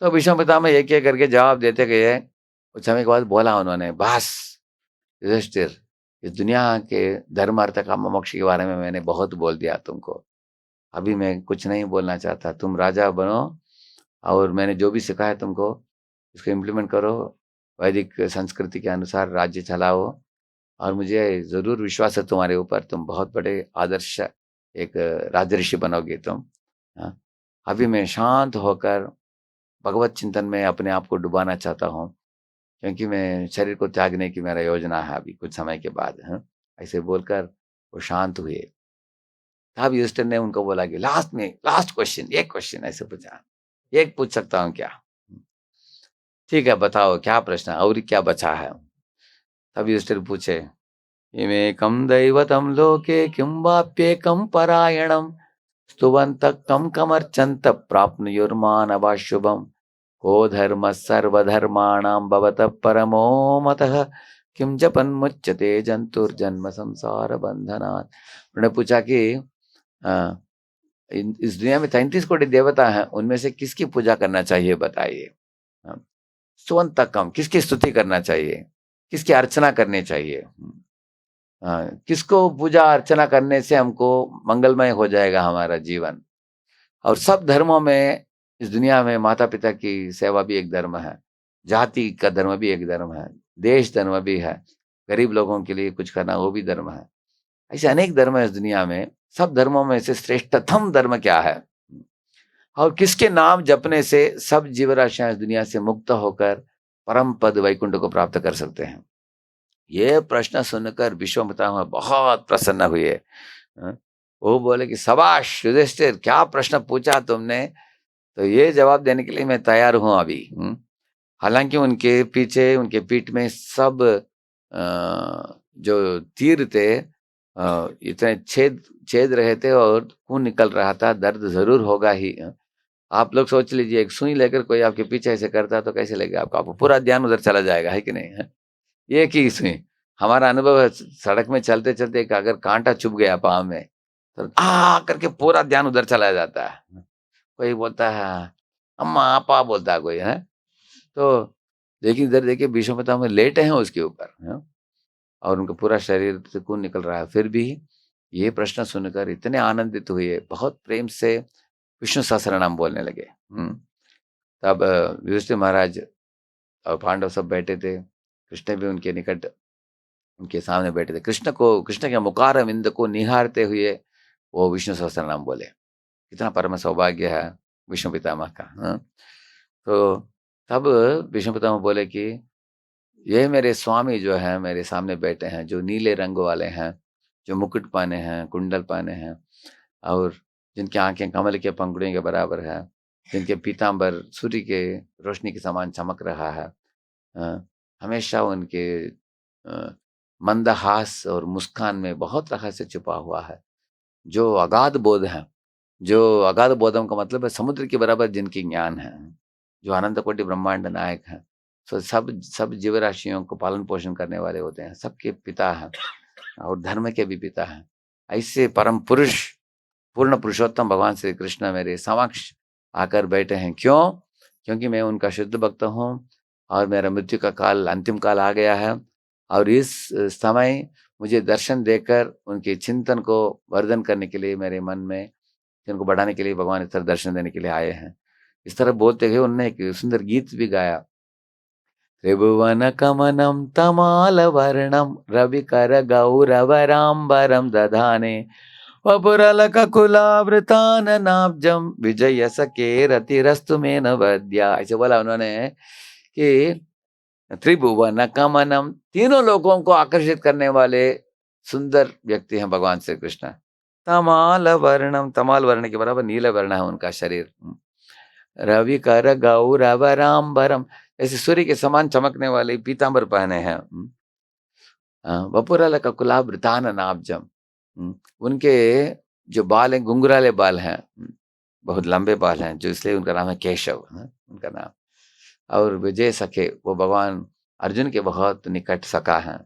तो भीष्म पितामह एक एक करके जवाब देते गए। कुछ समय के बाद बोला उन्होंने, बस युधिष्ठिर, इस दुनिया के धर्म अर्थ काम मोक्ष के बारे में मैंने बहुत बोल दिया तुमको, अभी मैं कुछ नहीं बोलना चाहता। तुम राजा बनो और मैंने जो भी सिखाया तुमको इसको इम्प्लीमेंट करो, वैदिक संस्कृति के अनुसार राज्य चलाओ, और मुझे ज़रूर विश्वास है तुम्हारे ऊपर, तुम बहुत बड़े आदर्श एक राजऋषि बनोगे तुम। हाँ, अभी मैं शांत होकर भगवत चिंतन में अपने आप को डुबाना चाहता हूँ, क्योंकि मैं शरीर को त्यागने की मेरा योजना है अभी कुछ समय के बाद। हाँ, ऐसे बोलकर वो शांत हुए। तब युधिष्ठिर ने उनको बोला कि लास्ट में लास्ट क्वेश्चन, एक क्वेश्चन ऐसे पूछा, एक पूछ सकता हूँ क्या? ठीक है बताओ क्या प्रश्न और क्या बचा है? तब युधिष्ठिर पूछे, इमेकं दैवतं लोके किं वाप्येकं परायणं स्तुवन्तः कं कमर्चन्त प्राप्नुयुर्मानवा शुभम् को धर्मः सर्वधर्माणां भवतः परमो मतः किं जपन्मुच्यते जंतुर्जन्म संसार बंधनात्। उन्होंने पूछा कि अ, इस दुनिया में 33 कोटि देवता हैं, उनमें से किसकी पूजा करना चाहिए बताइए। स्तुवंतकम, किसकी स्तुति करना चाहिए, किसकी अर्चना करनी चाहिए। किसको पूजा अर्चना करने से हमको मंगलमय हो जाएगा हमारा जीवन। और सब धर्मों में इस दुनिया में माता पिता की सेवा भी एक धर्म है, जाति का धर्म भी एक धर्म है, देश धर्म भी है, गरीब लोगों के लिए कुछ करना वो भी धर्म है। ऐसे अनेक धर्म है इस दुनिया में। सब धर्मों में से श्रेष्ठतम धर्म क्या है, और किसके नाम जपने से सब जीवराशियां इस दुनिया से मुक्त होकर परम पद वैकुंठ को प्राप्त कर सकते हैं। ये प्रश्न सुनकर विश्व पितामह बहुत प्रसन्न हुए। वो बोले कि शाबाश युधिष्ठिर, क्या प्रश्न पूछा तुमने, तो ये जवाब देने के लिए मैं तैयार हूं अभी। हालांकि उनके पीछे उनके पीठ में सब जो तीर थे, इतने छेद छेद रहे थे और खून निकल रहा था, दर्द जरूर होगा ही। आप लोग सोच लीजिए, एक सुई लेकर कोई आपके पीछे ऐसे करता तो कैसे लगेगा आपको? आपको पूरा ध्यान उधर चला जाएगा, है कि नहीं है? एक ही सुई। हमारा अनुभव है, सड़क में चलते चलते अगर कांटा चुभ गया पाँव में तो आ करके पूरा ध्यान उधर चला जाता है। कोई बोलता है अम्मा आपा, बोलता है कोई, है। तो लेकिन इधर देखिए भीष्म पितामह लेटे हैं उसके ऊपर, है? और उनका पूरा शरीर से खून निकल रहा है, फिर भी ये प्रश्न सुनकर इतने आनंदित हुए, बहुत प्रेम से विष्णु सहस्त्रनाम बोलने लगे। तब युधिष्ठिर महाराज और पांडव सब बैठे थे, कृष्ण भी उनके निकट उनके सामने बैठे थे। कृष्ण के मुखार विंद को निहारते हुए वो विष्णु सहस्त्रनाम बोले। कितना परम सौभाग्य है विष्णु पितामह का। तो तब विष्णु पितामह बोले कि ये मेरे स्वामी जो है मेरे सामने बैठे हैं, जो नीले रंग वाले हैं, जो मुकुट पहने हैं, कुंडल पहने हैं, और जिनकी आंखें कमल के पंखुड़ियों के बराबर है, जिनके पीताम्बर सूर्य के रोशनी के समान चमक रहा है, हमेशा उनके मंदहास और मुस्कान में बहुत रहस्य छुपा हुआ है, जो अगाध बोध है, जो अगाध बोधम का मतलब है समुद्र के बराबर जिनकी ज्ञान है, जो अनंत कोटि ब्रह्मांड नायक है, तो सब जीव राशियों को पालन पोषण करने वाले होते हैं, सबके पिता हैं और धर्म के भी पिता हैं। ऐसे परम पुरुष पूर्ण पुरुषोत्तम भगवान श्री कृष्ण मेरे समक्ष आकर बैठे हैं। क्यों? क्योंकि मैं उनका शुद्ध भक्त हूँ और मेरा मृत्यु का काल, अंतिम काल आ गया है, और इस समय मुझे दर्शन देकर उनके चिंतन को वर्धन करने के लिए, मेरे मन में उनको बढ़ाने के लिए भगवान इस तरह दर्शन देने के लिए आए हैं। इस तरह बोलते हुए उन्होंने एक सुंदर गीत भी गाया। त्रिभुवन कमनम तमाल वर्णम रविकर गौरवराम्बरम दधाने वपुरलकुलावृताननाब्जम विजय सके रतिरस्तु में नवद्या। ऐसे बोला उन्होंने कि त्रिभुवन कमनम, तीनों लोगों को आकर्षित करने वाले सुंदर व्यक्ति हैं भगवान श्री कृष्ण। तमाल वर्णम, तमाल वर्ण के बराबर नीला वर्ण है उनका शरीर। रवि कर गौरवराम्बरम, ऐसे सूर्य के समान चमकने वाले पीतांबर पहने हैं। वपुरल का कुलावृतान नाब्जम, उनके जो बाल हैं घुंघराले बाल हैं, बहुत लंबे बाल हैं, जो इसलिए उनका नाम है केशव, उनका नाम। और विजय सखे, वो भगवान अर्जुन के बहुत निकट सखा हैं।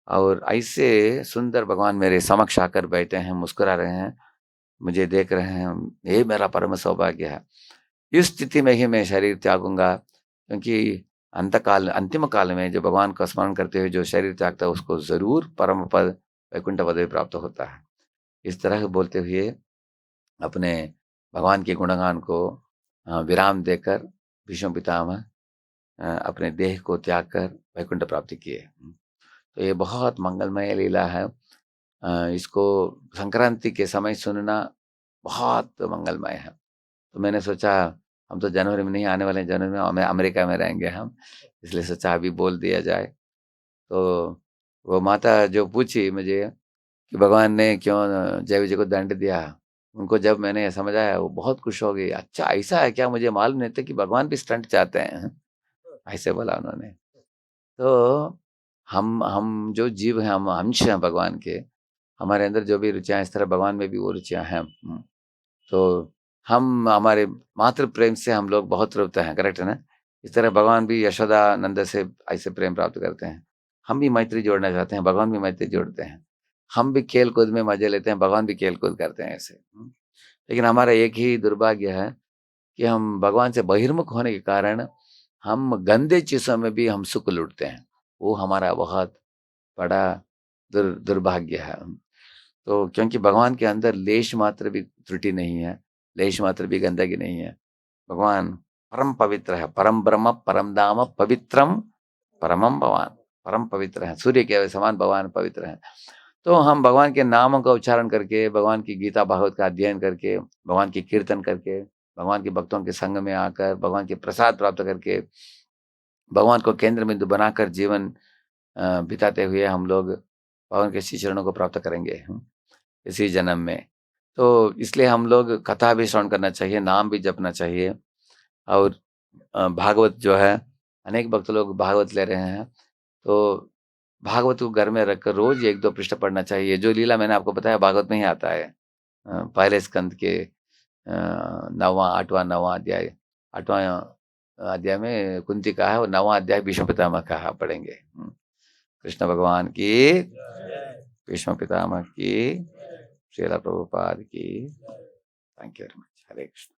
और ऐसे सुंदर भगवान मेरे समक्ष आकर बैठे हैं, मुस्कुरा रहे हैं, मुझे देख रहे हैं। ये मेरा परम सौभाग्य है। इस स्थिति में ही मैं शरीर त्यागूंगा, क्योंकि अंतिम काल में जो भगवान का स्मरण करते हुए जो शरीर त्यागता है उसको जरूर परम पद वैकुंठ पद प्राप्त होता है। इस तरह बोलते हुए अपने भगवान के गुणगान को विराम देकर भीष्म पितामह अपने देह को त्याग कर वैकुंठ प्राप्ति किए। तो ये बहुत मंगलमय लीला है। इसको संक्रांति के समय सुनना बहुत मंगलमय है। तो मैंने सोचा, हम तो जनवरी में नहीं आने वाले, जनवरी में हमें अमेरिका में रहेंगे हम, इसलिए सोचा अभी बोल दिया जाए। तो वो माता जो पूछी मुझे कि भगवान ने क्यों जय विजय को दंड दिया, उनको जब मैंने समझाया वो बहुत खुश हो गई। अच्छा ऐसा है क्या, मुझे मालूम नहीं था कि भगवान भी स्टंट चाहते हैं, ऐसे बोला उन्होंने। तो हम जो जीव हैं, हम अंश हैं भगवान के, हमारे अंदर जो भी रुचियाँ, इस तरह भगवान में भी वो रुचियाँ हैं। तो हम हमारे मातृ प्रेम से हम लोग बहुत तृप्त हैं, करेक्ट है ना? इस तरह भगवान भी यशोदा नंद से ऐसे प्रेम प्राप्त करते हैं। हम भी मैत्री जोड़ना चाहते हैं, भगवान भी मैत्री जोड़ते हैं। हम भी खेल कूद में मजे लेते हैं, भगवान भी खेल कूद करते हैं ऐसे। लेकिन हमारा एक ही दुर्भाग्य है कि हम भगवान से बहिर्मुख होने के कारण हम गंदे चीजों में भी हम सुख लूटते हैं। वो हमारा बहुत बड़ा दुर्भाग्य है। तो क्योंकि भगवान के अंदर लेश मात्र भी त्रुटि नहीं है, लेश मात्र भी गंदगी नहीं है। भगवान परम पवित्र है, परम ब्रह्म परम धाम पवित्रम परमम भगवान, परम पवित्र है, सूर्य के समान भगवान पवित्र है। तो हम भगवान के नामों का उच्चारण करके, भगवान की गीता भागवत का अध्ययन करके, भगवान की कीर्तन करके, भगवान के भक्तों के संग में आकर, भगवान के प्रसाद प्राप्त करके, भगवान को केंद्र बिंदु बनाकर जीवन बिताते हुए हम लोग भगवान के श्री चरणों को प्राप्त करेंगे इसी जन्म में। तो इसलिए हम लोग कथा भी श्रवण करना चाहिए, नाम भी जपना चाहिए। और भागवत जो है, अनेक भक्त लोग भागवत ले रहे हैं, तो भागवत को घर में रखकर रोज 1-2 पृष्ठ पढ़ना चाहिए। जो लीला मैंने आपको बताया भागवत में ही आता है। पहले स्कंद के 9वां 8वां 9वां अध्याय, 8वां अध्याय में कुंती का है, और 9वां अध्याय भीष्म पितामह का है, पढ़ेंगे। कृष्ण भगवान की, भीष्म पितामह की, श्रील प्रभुपाद की। Thank you very much. Hare Krishna.